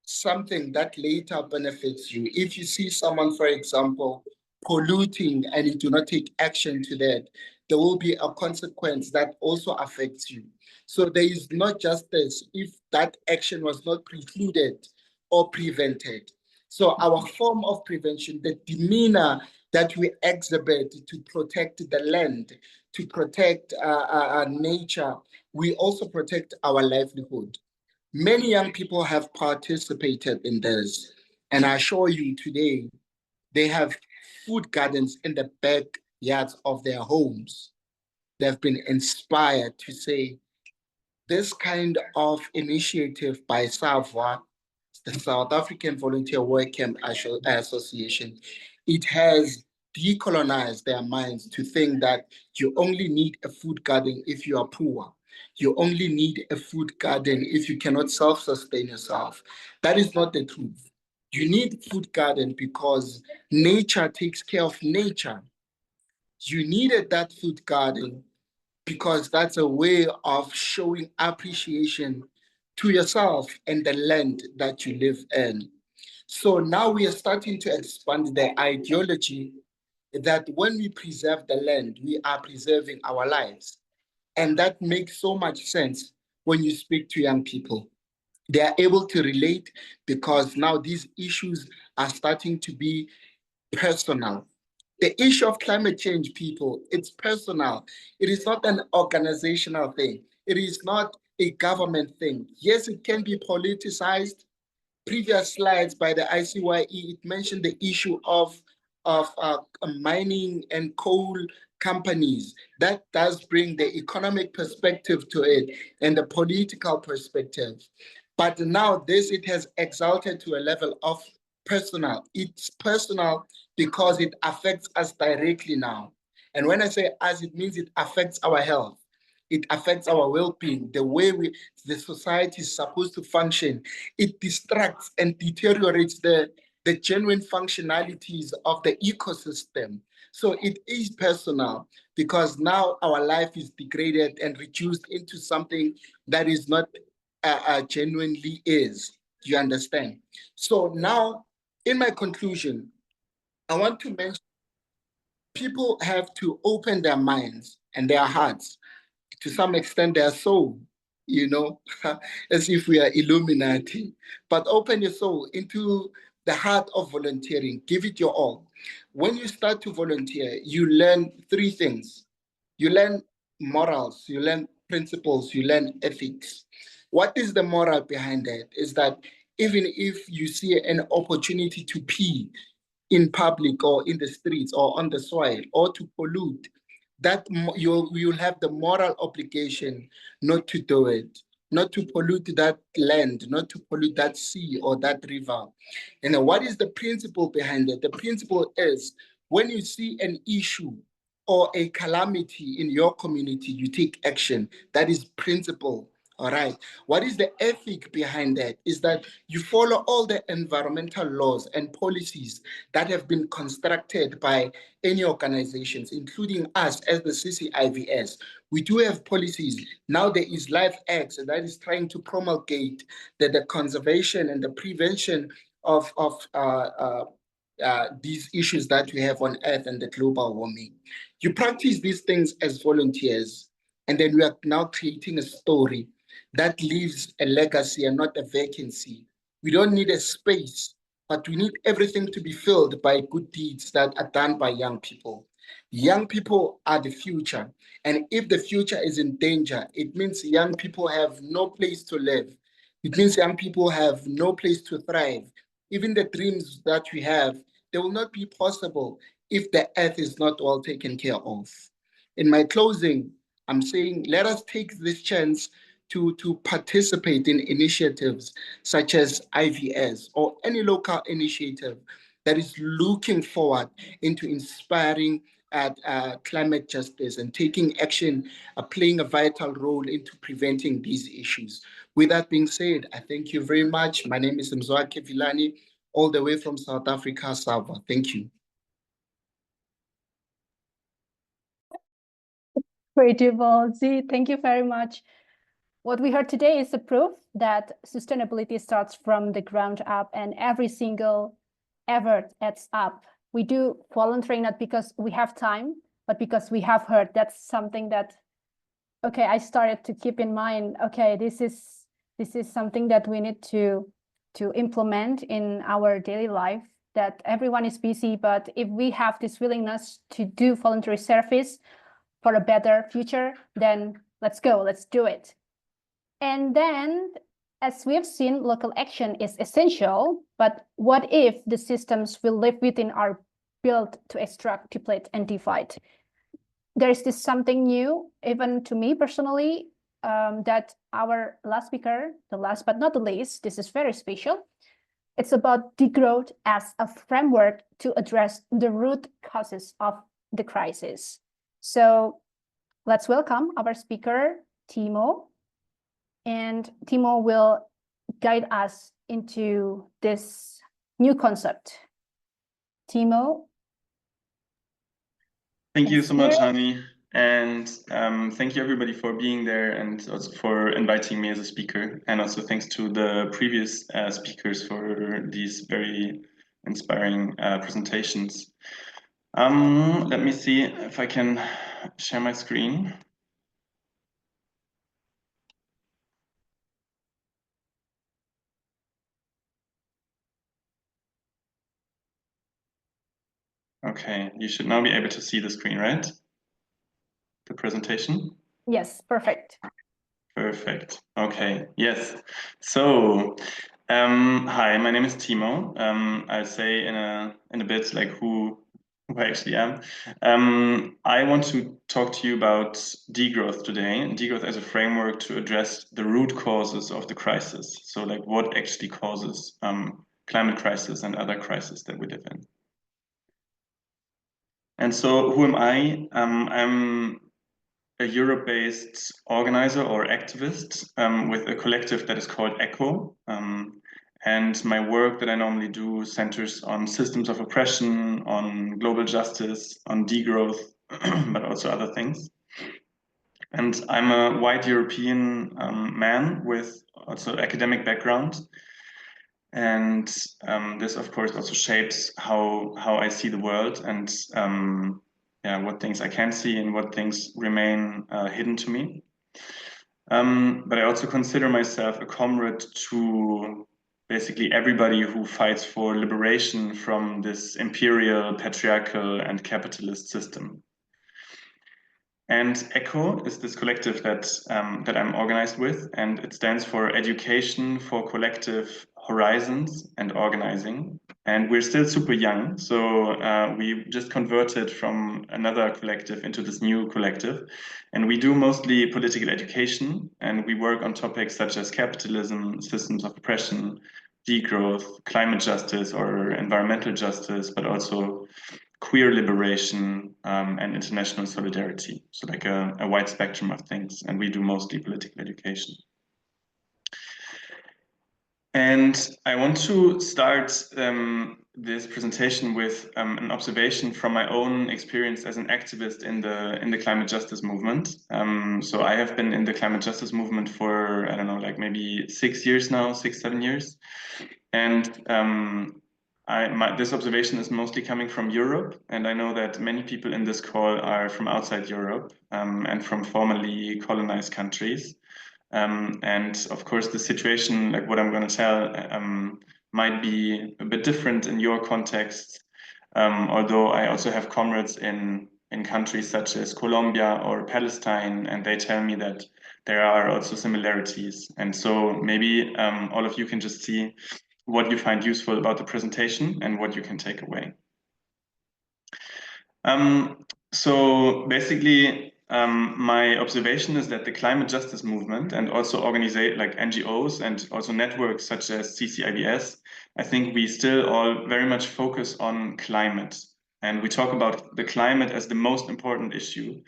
something that later benefits you. If you see someone, for example, polluting and you do not take action to that, there will be a consequence that also affects you. So there is not justice if that action was not precluded or prevented. So our form of prevention, the demeanor that we exhibit to protect the land, to protect nature, we also protect our livelihood. Many young people have participated in this, and I assure you today, they have food gardens in the backyards of their homes. They've been inspired to say, this kind of initiative by SAVWA, the South African Volunteer Work Camp Association, it has decolonized their minds to think that you only need a food garden if you are poor. You only need a food garden if you cannot self-sustain yourself. That is not the truth. You need food garden because nature takes care of nature. You needed that food garden because that's a way of showing appreciation to yourself and the land that you live in. So now we are starting to expand the ideology that when we preserve the land, we are preserving our lives. And that makes so much sense when you speak to young people. They are able to relate because now these issues are starting to be personal. The issue of climate change, people, it's personal. It is not an organizational thing. It is not a government thing. Yes, it can be politicized. Previous slides by the ICYE, it mentioned the issue of mining and coal companies. That does bring the economic perspective to it and the political perspective. But now it has exalted to a level of personal. It's personal because it affects us directly now. And when I say us, it means it affects our health. It affects our well-being, the way the society is supposed to function. It distracts and deteriorates the genuine functionalities of the ecosystem. So it is personal because now our life is degraded and reduced into something that is not genuinely is. Do you understand? So now, in my conclusion, I want to mention people have to open their minds and their hearts, to some extent their soul, as if we are Illuminati. But open your soul into the heart of volunteering. Give it your all. When you start to volunteer, you learn three things. You learn morals, you learn principles, you learn ethics. What is the moral behind that? Is that even if you see an opportunity to pee in public or in the streets or on the soil or to pollute, that you'll have the moral obligation not to do it. not to pollute that land, not to pollute that sea or that river. And what is the principle behind it? The principle is when you see an issue or a calamity in your community, you take action. That is principle. All right. What is the ethic behind that? Is that you follow all the environmental laws and policies that have been constructed by any organizations, including us as the CCIVS. We do have policies. Now there is Life X that is trying to promulgate the conservation and the prevention of these issues that we have on Earth and the global warming. You practice these things as volunteers, and then we are now creating a story that leaves a legacy and not a vacancy. We don't need a space, but we need everything to be filled by good deeds that are done by young people. Young people are the future. And if the future is in danger, it means young people have no place to live. It means young people have no place to thrive. Even the dreams that we have, they will not be possible if the earth is not well taken care of. In my closing, I'm saying let us take this chance to participate in initiatives such as IVS or any local initiative that is looking forward into inspiring climate justice and taking action, playing a vital role into preventing these issues. With that being said, I thank you very much. My name is Mzwakhe Vilane, all the way from South Africa, SAVWA. Thank you. Great, Volzi. Thank you very much. What we heard today is the proof that sustainability starts from the ground up and every single effort adds up. We do volunteering not because we have time, but because we have heard. That's something that, okay, I started to keep in mind. Okay, this is something that we need to implement in our daily life, that everyone is busy, but if we have this willingness to do voluntary service for a better future, then let's go, let's do it. And then, as we have seen, local action is essential, but what if the systems we live within are built to extract, deplete, and divide? There is this something new, even to me personally, that our last speaker, the last but not the least, this is very special. It's about degrowth as a framework to address the root causes of the crisis. So let's welcome our speaker, Timo. And Timo will guide us into this new concept. Timo. Thank you so much, Hani. And thank you everybody for being there and also for inviting me as a speaker. And also thanks to the previous speakers for these very inspiring presentations. Let me see if I can share my screen. Okay, you should now be able to see the screen, right? The presentation? Yes, perfect. Perfect. Okay, yes. So, hi, my name is Timo. I'll say in a bit like who I actually am. I want to talk to you about degrowth today. Degrowth as a framework to address the root causes of the crisis. So like what actually causes climate crisis and other crises that we live in. And so who am I? I'm a Europe-based organizer or activist with a collective that is called ECHO. And my work that I normally do centers on systems of oppression, on global justice, on degrowth, but also other things. And I'm a white European man with also academic background. And this, of course, also shapes how I see the world and what things I can see and what things remain hidden to me. But I also consider myself a comrade to basically everybody who fights for liberation from this imperial, patriarchal, and capitalist system. And ECHO is this collective that I'm organized with, and it stands for Education for Collective Horizons and Organizing. And we're still super young, so we just converted from another collective into this new collective. And we do mostly political education, and we work on topics such as capitalism, systems of oppression, degrowth, climate justice or environmental justice, but also queer liberation and international solidarity. So like a wide spectrum of things, and we do mostly political education. And I want to start this presentation with an observation from my own experience as an activist in the climate justice movement. So I have been in the climate justice movement for, I don't know, like maybe 6 years now, 6-7 years. And this observation is mostly coming from Europe. And I know that many people in this call are from outside Europe and from formerly colonized countries. And of course, the situation, like what I'm going to tell, might be a bit different in your context. Although I also have comrades in countries such as Colombia or Palestine, and they tell me that there are also similarities. And so maybe all of you can just see what you find useful about the presentation and what you can take away. So basically, my observation is that the climate justice movement and also like NGOs and also networks such as CCIVS, I think we still all very much focus on climate. And we talk about the climate as the most important issue.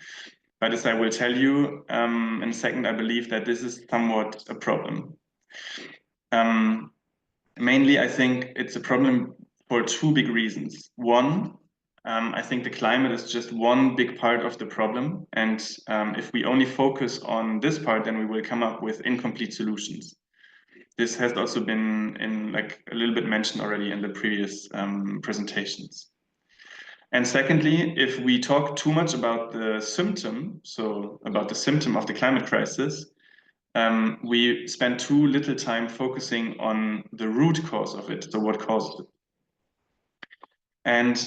But as I will tell you in a second, I believe that this is somewhat a problem. Mainly, I think it's a problem for two big reasons. One, I think the climate is just one big part of the problem. And if we only focus on this part, then we will come up with incomplete solutions. This has also been a little bit mentioned already in the previous presentations. And secondly, if we talk too much about the symptom, so about the symptom of the climate crisis, we spend too little time focusing on the root cause of it, so what caused it. And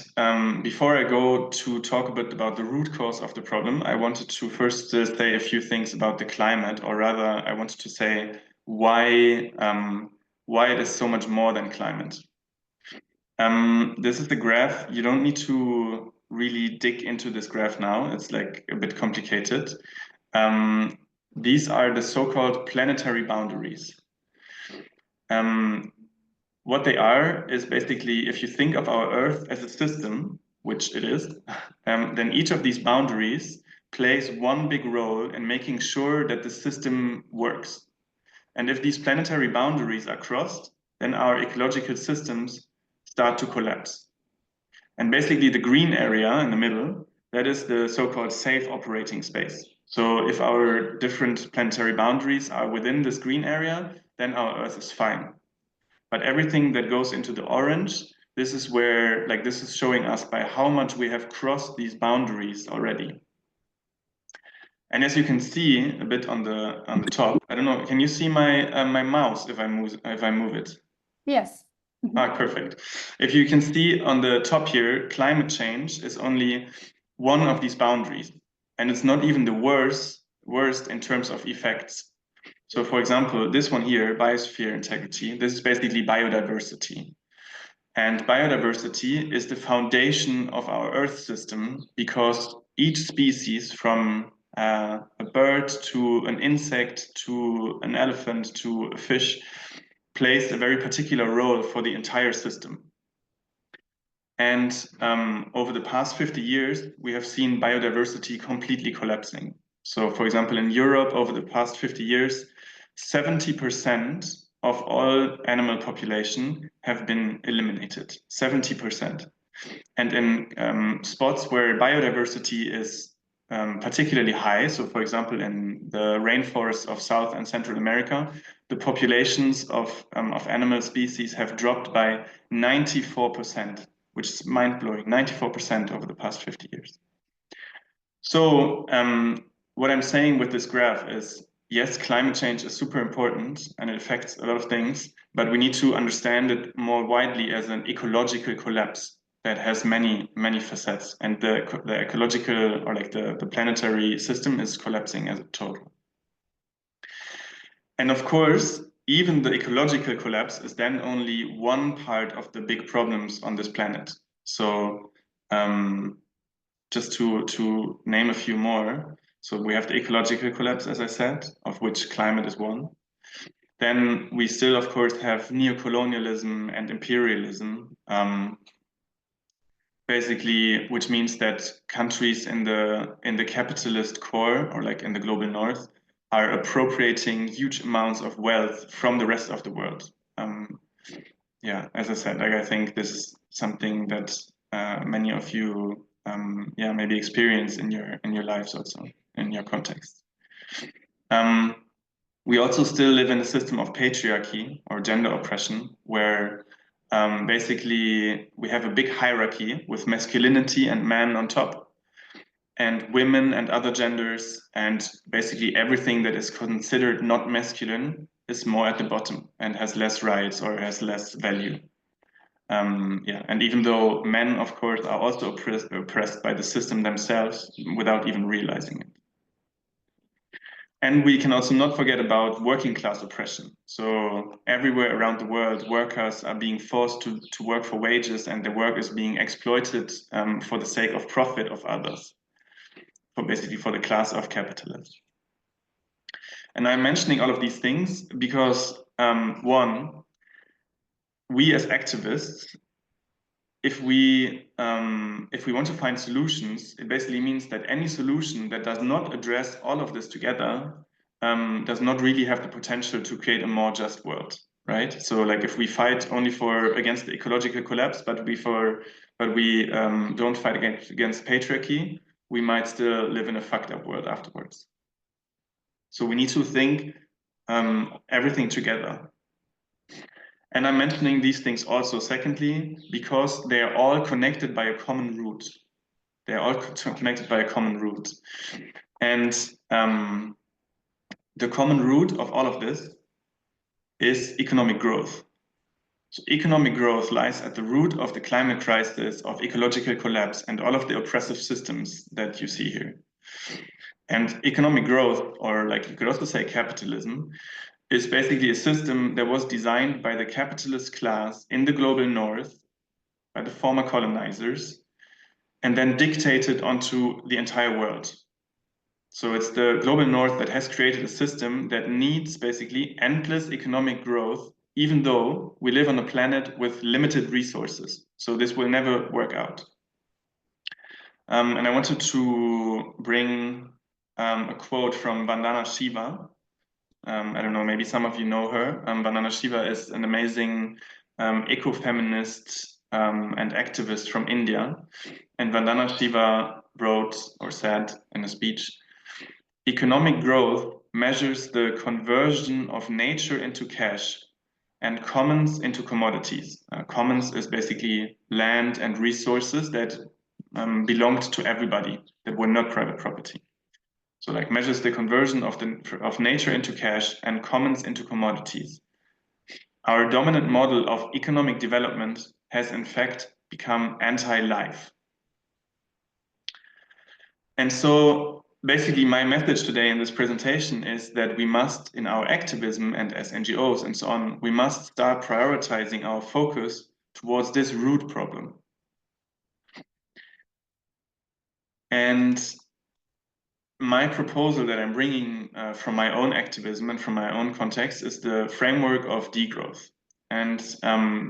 before I go to talk a bit about the root cause of the problem, I wanted to first say a few things about the climate, or rather, I wanted to say why it is so much more than climate. This is the graph. You don't need to really dig into this graph now. It's like a bit complicated. These are the so-called planetary boundaries. What they are is basically, if you think of our Earth as a system, which it is, then each of these boundaries plays one big role in making sure that the system works. And if these planetary boundaries are crossed, then our ecological systems start to collapse. And basically the green area in the middle, that is the so-called safe operating space. So if our different planetary boundaries are within this green area, then our Earth is fine. But everything that goes into the orange, this is where, this is showing us by how much we have crossed these boundaries already. And as you can see a bit on the top, I don't know, can you see my my mouse if I move it? Yes. Perfect. If you can see on the top here, climate change is only one of these boundaries, and it's not even the worst in terms of effects. So for example, this one here, biosphere integrity, this is basically biodiversity. And biodiversity is the foundation of our Earth system because each species, from a bird to an insect to an elephant to a fish, plays a very particular role for the entire system. And over the past 50 years, we have seen biodiversity completely collapsing. So for example, in Europe, over the past 50 years, 70% of all animal population have been eliminated, 70%. And in spots where biodiversity is particularly high, so for example, in the rainforests of South and Central America, the populations of animal species have dropped by 94%, which is mind-blowing, 94% over the past 50 years. So what I'm saying with this graph is, yes, climate change is super important and it affects a lot of things, but we need to understand it more widely as an ecological collapse that has many, many facets. And the ecological, or the planetary system is collapsing as a total. And of course, even the ecological collapse is then only one part of the big problems on this planet. So just to name a few more. So we have the ecological collapse, as I said, of which climate is one. Then we still, of course, have neocolonialism and imperialism, basically, which means that countries in the capitalist core, or like in the global north, are appropriating huge amounts of wealth from the rest of the world. Yeah, as I said, like I think this is something that many of you, maybe experience in your lives also, in your context. We also still live in a system of patriarchy or gender oppression, where basically we have a big hierarchy with masculinity and man on top, and women and other genders, and basically everything that is considered not masculine is more at the bottom and has less rights or has less value. And even though men, of course, are also oppressed by the system themselves without even realizing it. And we can also not forget about working class oppression. So everywhere around the world, workers are being forced to work for wages, and their work is being exploited for the sake of profit of others, basically for the class of capitalists. And I'm mentioning all of these things because, one, we as activists, if we want to find solutions, it basically means that any solution that does not address all of this together does not really have the potential to create a more just world, right? So, like, if we fight only against the ecological collapse, but we don't fight against patriarchy, we might still live in a fucked up world afterwards. So we need to think everything together. And I'm mentioning these things also, secondly, because they are all connected by a common root. They are all connected by a common root. And the common root of all of this is economic growth. So economic growth lies at the root of the climate crisis, of ecological collapse, and all of the oppressive systems that you see here. And economic growth, or like you could also say capitalism, is basically a system that was designed by the capitalist class in the global north, by the former colonizers, and then dictated onto the entire world. So it's the global north that has created a system that needs basically endless economic growth, even though we live on a planet with limited resources. So this will never work out. And I wanted to bring a quote from Vandana Shiva. I don't know, maybe some of you know her. Vandana Shiva is an amazing ecofeminist and activist from India. And Vandana Shiva wrote or said in a speech, "Economic growth measures the conversion of nature into cash and commons into commodities." Commons is basically land and resources that belonged to everybody, that were not private property. So, like, measures the conversion of nature into cash and commons into commodities. Our dominant model of economic development has in fact become anti-life. And so basically my message today in this presentation is that we must, in our activism and as NGOs and so on, we must start prioritizing our focus towards this root problem. And my proposal that I'm bringing from my own activism and from my own context is the framework of degrowth. And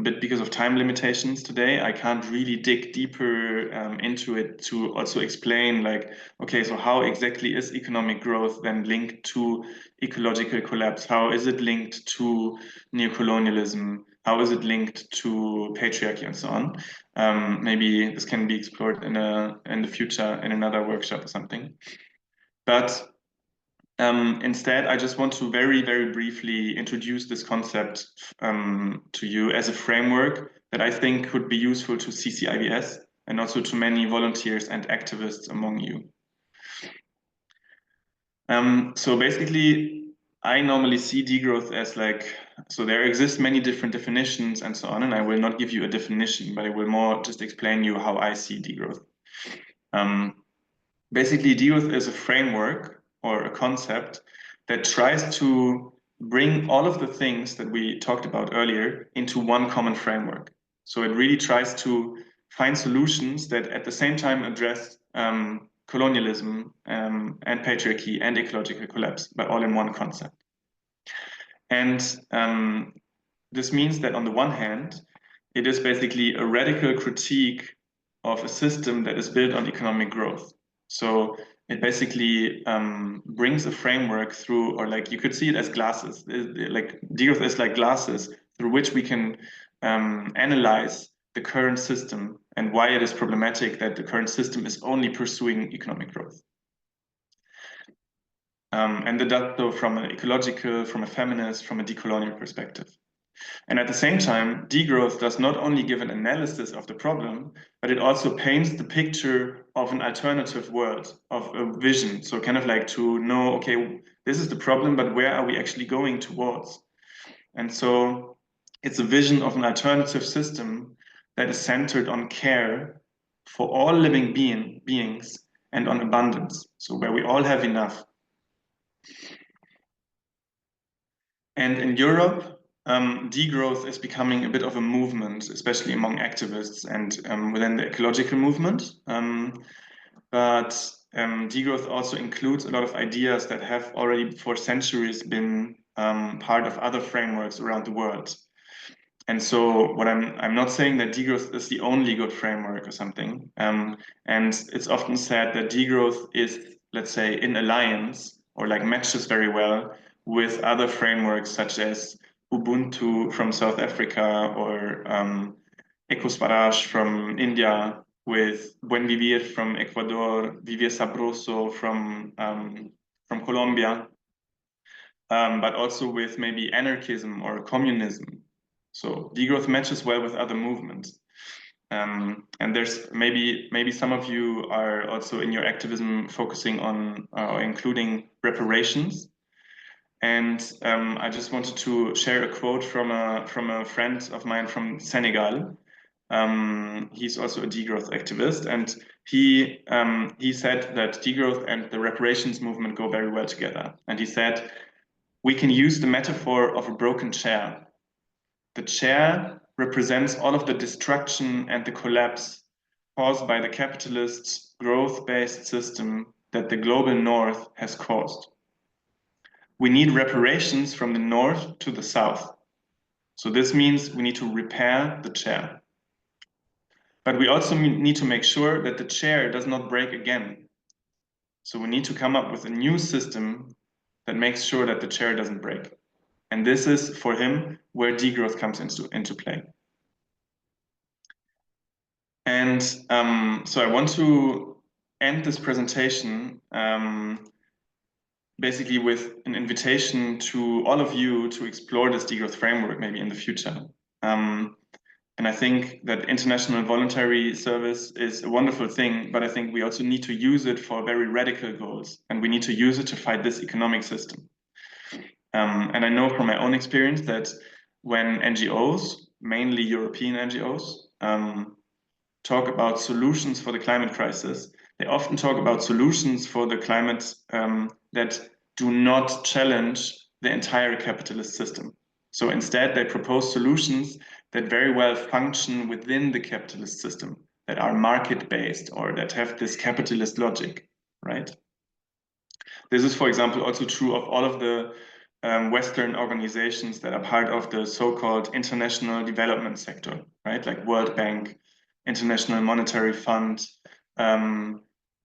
but because of time limitations today, I can't really dig deeper into it to also explain, like, okay, so how exactly is economic growth then linked to ecological collapse? How is it linked to neocolonialism? How is it linked to patriarchy and so on? Maybe this can be explored in the future in another workshop or something. But instead, I just want to very, very briefly introduce this concept to you as a framework that I think could be useful to CCIVS and also to many volunteers and activists among you. So basically, I normally see degrowth as so there exist many different definitions and so on, and I will not give you a definition, but I will more just explain you how I see degrowth. Basically, degrowth is a framework or a concept that tries to bring all of the things that we talked about earlier into one common framework. So it really tries to find solutions that at the same time address colonialism and patriarchy and ecological collapse, but all in one concept. And this means that on the one hand, it is basically a radical critique of a system that is built on economic growth. So it basically brings a framework through, or like you could see it as glasses, like degrowth is like glasses through which we can analyze the current system and why it is problematic that the current system is only pursuing economic growth. And that though from an ecological, from a feminist, from a decolonial perspective. And at the same time, degrowth does not only give an analysis of the problem, but it also paints the picture of an alternative world, of a vision. So kind of like to know, okay, this is the problem, but where are we actually going towards? And so it's a vision of an alternative system that is centered on care for all living beings and on abundance. So where we all have enough. And in Europe, degrowth is becoming a bit of a movement, especially among activists and within the ecological movement. But degrowth also includes a lot of ideas that have already for centuries been part of other frameworks around the world. And so what I'm not saying that degrowth is the only good framework or something. And it's often said that degrowth is, let's say, in alliance or like matches very well with other frameworks such as Ubuntu from South Africa or Ecoswaraj from India, with Buen Vivir from Ecuador, Vivir Sabroso from Colombia, but also with maybe anarchism or communism. So degrowth matches well with other movements. And there's maybe some of you are also in your activism focusing on or including reparations. And I just wanted to share a quote from a friend of mine from Senegal. He's also a degrowth activist, and he said that degrowth and the reparations movement go very well together. And he said, we can use the metaphor of a broken chair. The chair represents all of the destruction and the collapse caused by the capitalist growth-based system that the global north has caused. We need reparations from the north to the south. So this means we need to repair the chair. But we also need to make sure that the chair does not break again. So we need to come up with a new system that makes sure that the chair doesn't break. And this is, for him, where degrowth comes into play. And so I want to end this presentation basically with an invitation to all of you to explore this degrowth framework maybe in the future. And I think that international voluntary service is a wonderful thing, but I think we also need to use it for very radical goals, and we need to use it to fight this economic system. And I know from my own experience that when NGOs, mainly European NGOs, talk about solutions for the climate crisis, they often talk about solutions for the climate that do not challenge the entire capitalist system. So instead, they propose solutions that very well function within the capitalist system, that are market-based or that have this capitalist logic, right? This is, for example, also true of all of the Western organizations that are part of the so-called international development sector, right? Like World Bank, International Monetary Fund,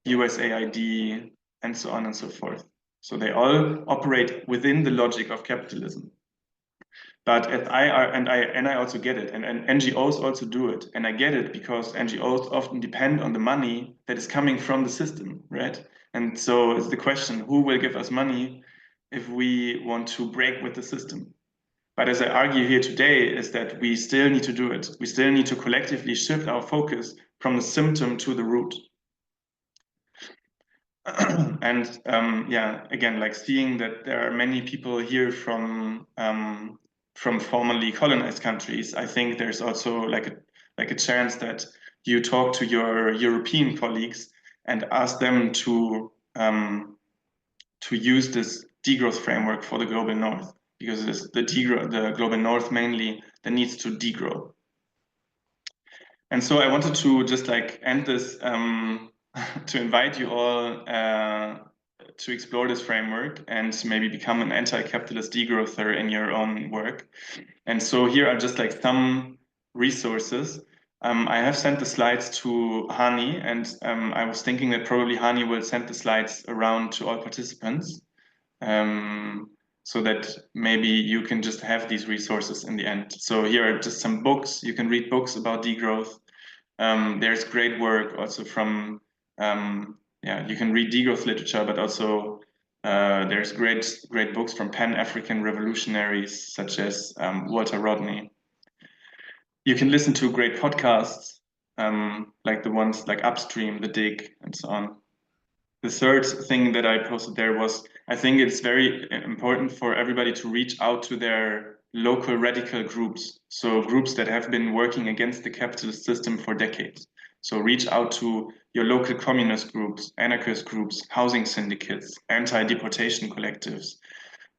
USAID, and so on and so forth. So they all operate within the logic of capitalism. But I also get it, and NGOs also do it. And I get it because NGOs often depend on the money that is coming from the system, right? And so it's the question, who will give us money if we want to break with the system? But as I argue here today, is that we still need to do it. We still need to collectively shift our focus from the symptom to the root. And yeah, again, like seeing that there are many people here from formerly colonized countries, I think there's also like a chance that you talk to your European colleagues and ask them to use this degrowth framework for the global north. because it's the global north mainly that needs to degrow. And so I wanted to just like end this to invite you all to explore this framework and maybe become an anti-capitalist degrowther in your own work. And so here are just like some resources. I have sent the slides to Hani, and I was thinking that probably Hani will send the slides around to all participants, so that maybe you can just have these resources in the end. So here are just some books. You can read books about degrowth. There's great work also from, you can read degrowth literature, but also there's great books from Pan-African revolutionaries such as Walter Rodney. You can listen to great podcasts, like the ones like Upstream, The Dig, and so on. The third thing that I posted there was, I think it's very important for everybody to reach out to their local radical groups. So groups that have been working against the capitalist system for decades. So reach out to your local communist groups, anarchist groups, housing syndicates, anti-deportation collectives,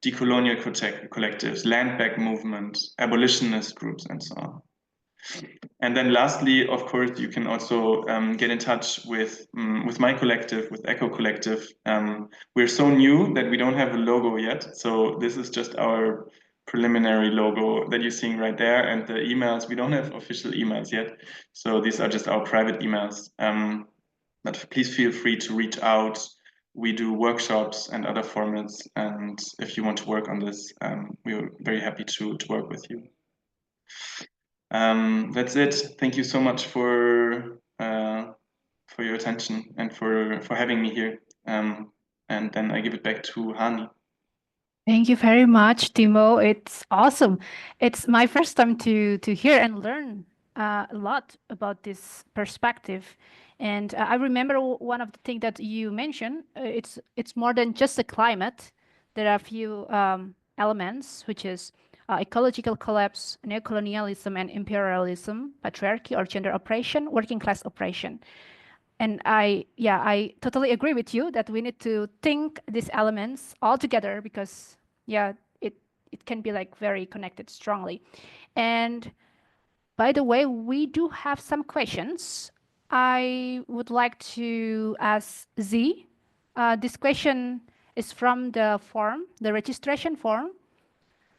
decolonial collectives, land back movements, abolitionist groups, and so on. And then lastly, of course, you can also get in touch with my collective, with Echo Collective. We're so new that we don't have a logo yet. So this is just our preliminary logo that you're seeing right there. And the emails, we don't have official emails yet. So these are just our private emails. But please feel free to reach out. We do workshops and other formats. And if you want to work on this, we're very happy to work with you. That's it. Thank you so much for your attention and for having me here. And then I give it back to Hani. Thank you very much, Timo. It's awesome. It's my first time to hear and learn a lot about this perspective. And I remember one of the things that you mentioned. It's more than just the climate. There are a few elements, which is ecological collapse, neocolonialism and imperialism, patriarchy or gender oppression, working class oppression. And I totally agree with you that we need to think these elements all together because it can be like very connected strongly. And by the way, we do have some questions. I would like to ask Z. This question is from the form, the registration form.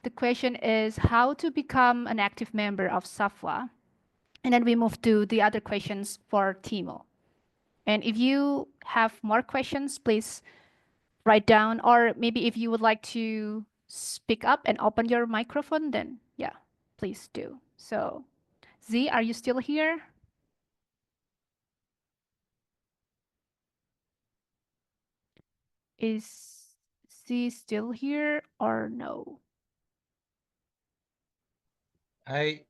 The question is how to become an active member of SAVWA. And then we move to the other questions for Timo. And if you have more questions, please write down, or maybe if you would like to speak up and open your microphone, then please do. So Z, are you still here? Is Z still here or no? Honey,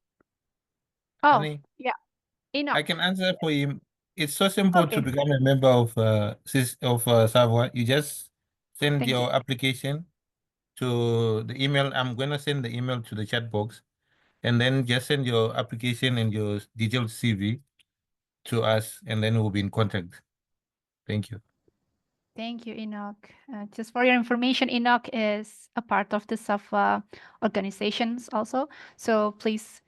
Enoch. I can answer for you. It's so simple to become a member of SAVWA. You just send your application to the email. I'm gonna send the email to the chat box, and then just send your application and your detailed CV to us, and then we'll be in contact. Thank you. Thank you, Enoch. Just for your information, Enoch is a part of the SAVWA organizations also. So please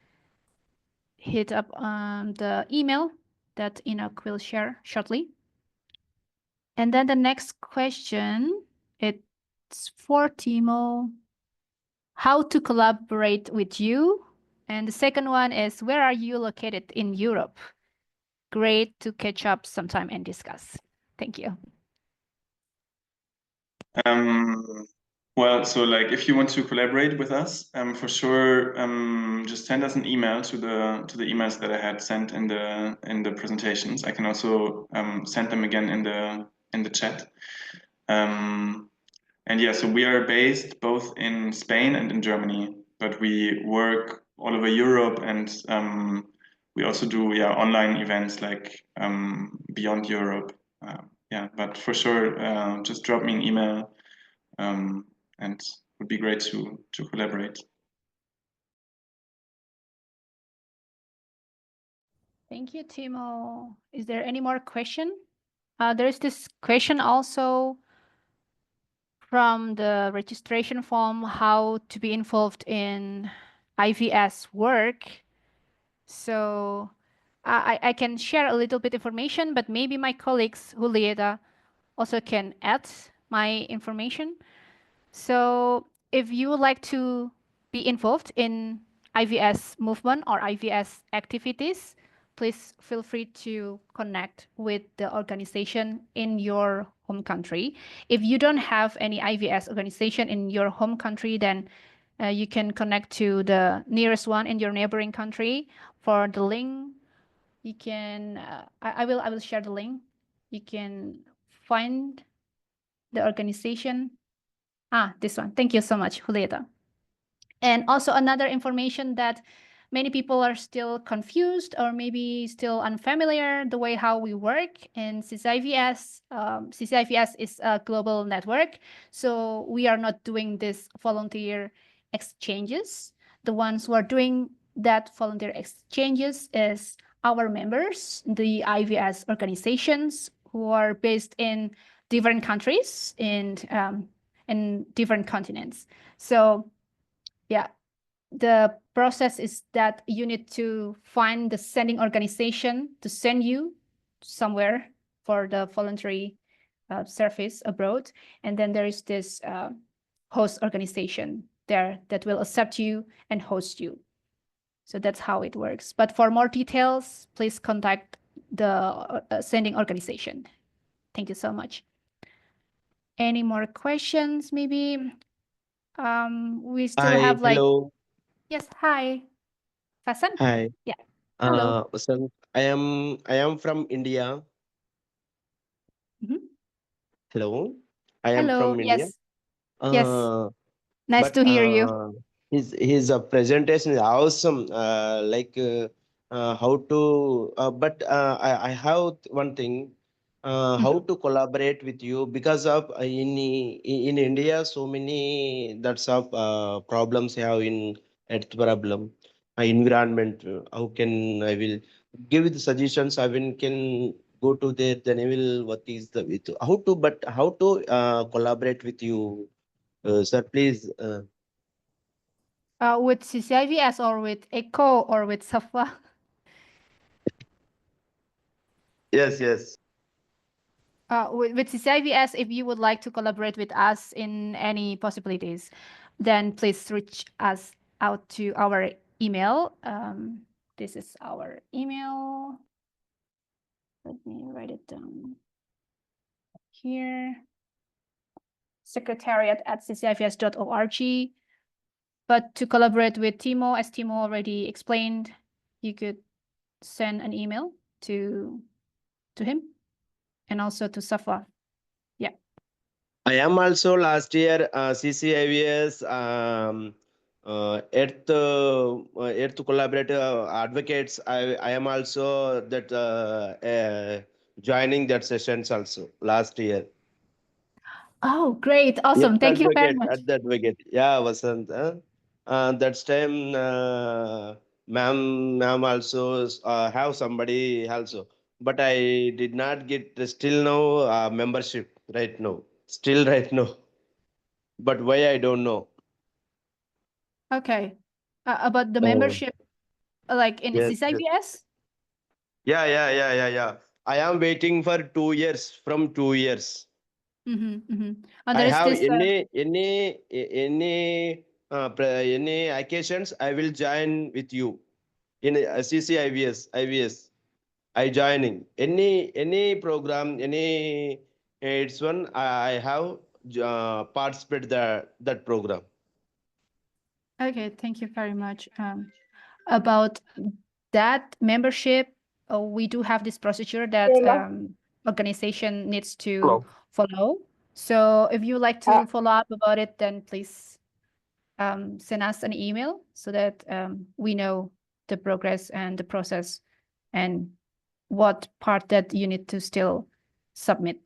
hit up the email that Enoch will share shortly. And then the next question, it's for Timo. How to collaborate with you? And the second one is, where are you located in Europe? Great to catch up sometime and discuss. Thank you. Well, so like if you want to collaborate with us, for sure, just send us an email to the emails that I had sent in the presentations. I can also send them again in the chat. And yeah, so we are based both in Spain and in Germany, but we work all over Europe, and we also do online events like beyond Europe. But for sure, just drop me an email, and it would be great to collaborate. Thank you, Timo. Is there any more question? There is this question also from the registration form how to be involved in IVS work. So I can share a little bit information, but maybe my colleagues, Julieta, also can add my information. So if you would like to be involved in IVS movement or IVS activities, please feel free to connect with the organization in your home country. If you don't have any IVS organization in your home country, then you can connect to the nearest one in your neighboring country. For the link, you can, I will share the link. You can find the organization. This one. Thank you so much, Julieta. And also another information that many people are still confused or maybe still unfamiliar the way how we work in CCIVS. CCIVS is a global network, so we are not doing this volunteer exchanges. The ones who are doing that volunteer exchanges is our members, the IVS organizations who are based in different countries and in different continents. So yeah, the process is that you need to find the sending organization to send you somewhere for the voluntary service abroad. And then there is this host organization there that will accept you and host you. So that's how it works. But for more details, please contact the sending organization. Thank you so much. Any more questions, maybe? We still have like... Hello. Yes, hi. Fasan? Hi. Yeah. Hello. Vasan, I am from India. Hello. I am Hello. from India. Yes. Yes. Nice But to hear you. his presentation is awesome. How to but I have one thing. How to collaborate with you because of in India so many that's of problems have in earth problem, environment. How can I will give the suggestions? I will can go to there. Then I will what is the how to collaborate with you, sir? Please. With CCIVS or with ECHO or with SAVWA? Yes. With CCIVS, if you would like to collaborate with us in any possibilities, then please reach us out to our email. This is our email. Let me write it down here. secretariat@ccivs.org. But to collaborate with Timo, as Timo already explained, you could send an email to him and also to SAVWA. Yeah. I am also last year CCIVS Earth Collaborative Advocates. I am also that joining that sessions also last year. Oh, great. Awesome. Thank you very much. At the advocate. Yeah, Vasant. That time, ma'am also have somebody also. But I did not get still no membership right now. Still right now. But why I don't know. Okay. About the membership, like in Yes. CCIVS? Yeah. I am waiting for 2 years, from 2 years. I have any occasions I will join with you in CCIVS. I joining any program, it's one I have participated that program. Okay, thank you very much. About that membership, we do have this procedure that organization needs to follow. So if you like to follow up about it, then please send us an email so that we know the progress and the process and what part that you need to still submit,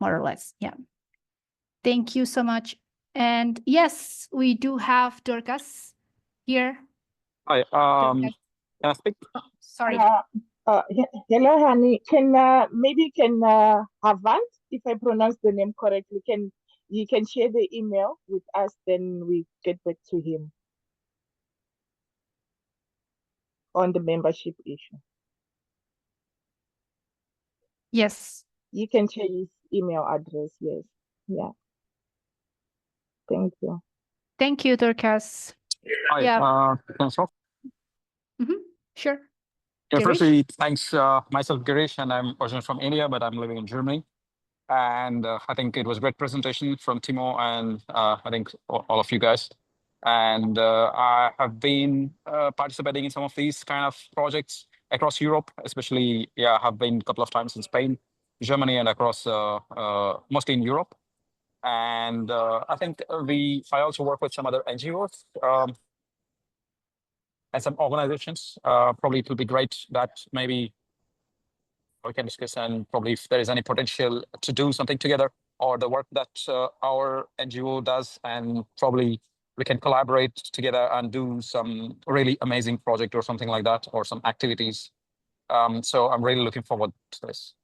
more or less. Yeah. Thank you so much. And yes, we do have Dorcas here. Hi, can I speak? Sorry. Hello, honey. Can maybe can Havant if I pronounce the name correctly, he can share the email with us, then we get back to him on the membership issue. Yes. You can share his email address, yes. Yeah. Thank you. Thank you, Dorcas. Hi, Yeah. can I talk? Sure. Yeah, Girish? firstly, thanks. Myself, Girish, and I'm originally from India, but I'm living in Germany. And I think it was a great presentation from Timo and I think all of you guys. And I have been participating in some of these kind of projects across Europe, especially, I have been a couple of times in Spain, Germany, and across mostly in Europe. And I think I also work with some other NGOs and some organizations. Probably it will be great that maybe we can discuss, and probably if there is any potential to do something together, or the work that our NGO does, and probably we can collaborate together and do some really amazing project or something like that, or some activities. So I'm really looking forward to this.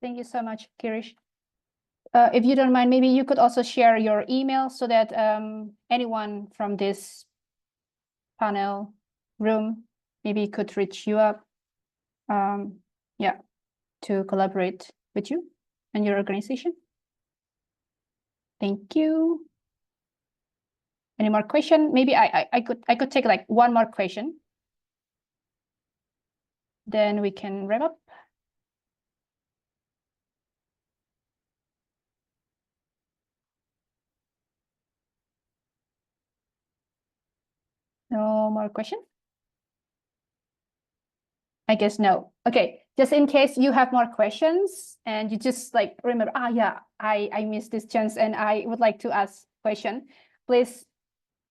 Thank you so much, Girish. If you don't mind, maybe you could also share your email so that anyone from this panel room maybe could reach you up, to collaborate with you and your organization. Thank you. Any more question? Maybe I could take like one more question. Then we can wrap up. No more question? I guess no. Okay, just in case you have more questions and you just like remember, I missed this chance and I would like to ask question, please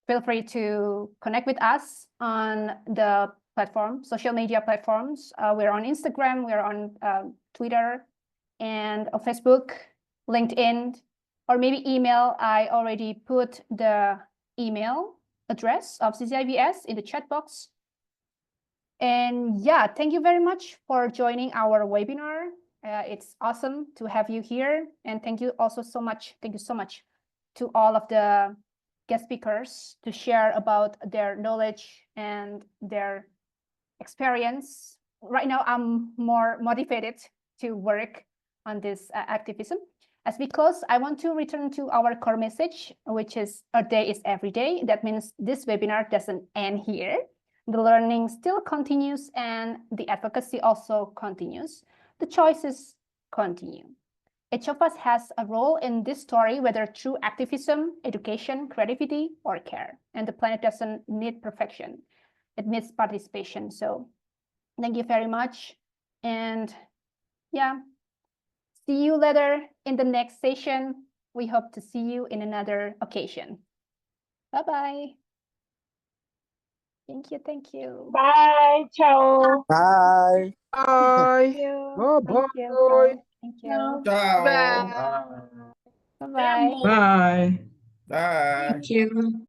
feel free to connect with us on the platform, social media platforms. We're on Instagram, we're on Twitter and on Facebook, LinkedIn, or maybe email. I already put the email address of CCIVS in the chat box. And thank you very much for joining our webinar. It's awesome to have you here. And thank you so much to all of the guest speakers to share about their knowledge and their experience. Right now, I'm more motivated to work on this activism. As we close, I want to return to our core message, which is a day is every day. That means this webinar doesn't end here. The learning still continues and the advocacy also continues. The choices continue. Each of us has a role in this story, whether through activism, education, creativity, or care. And the planet doesn't need perfection. It needs participation. So thank you very much. And see you later in the next session. We hope to see you in another occasion. Bye-bye. Thank you. Bye, ciao. Bye. Thank you. Bye-bye. Thank you. Ciao. Bye-bye. Bye. Bye. Thank you.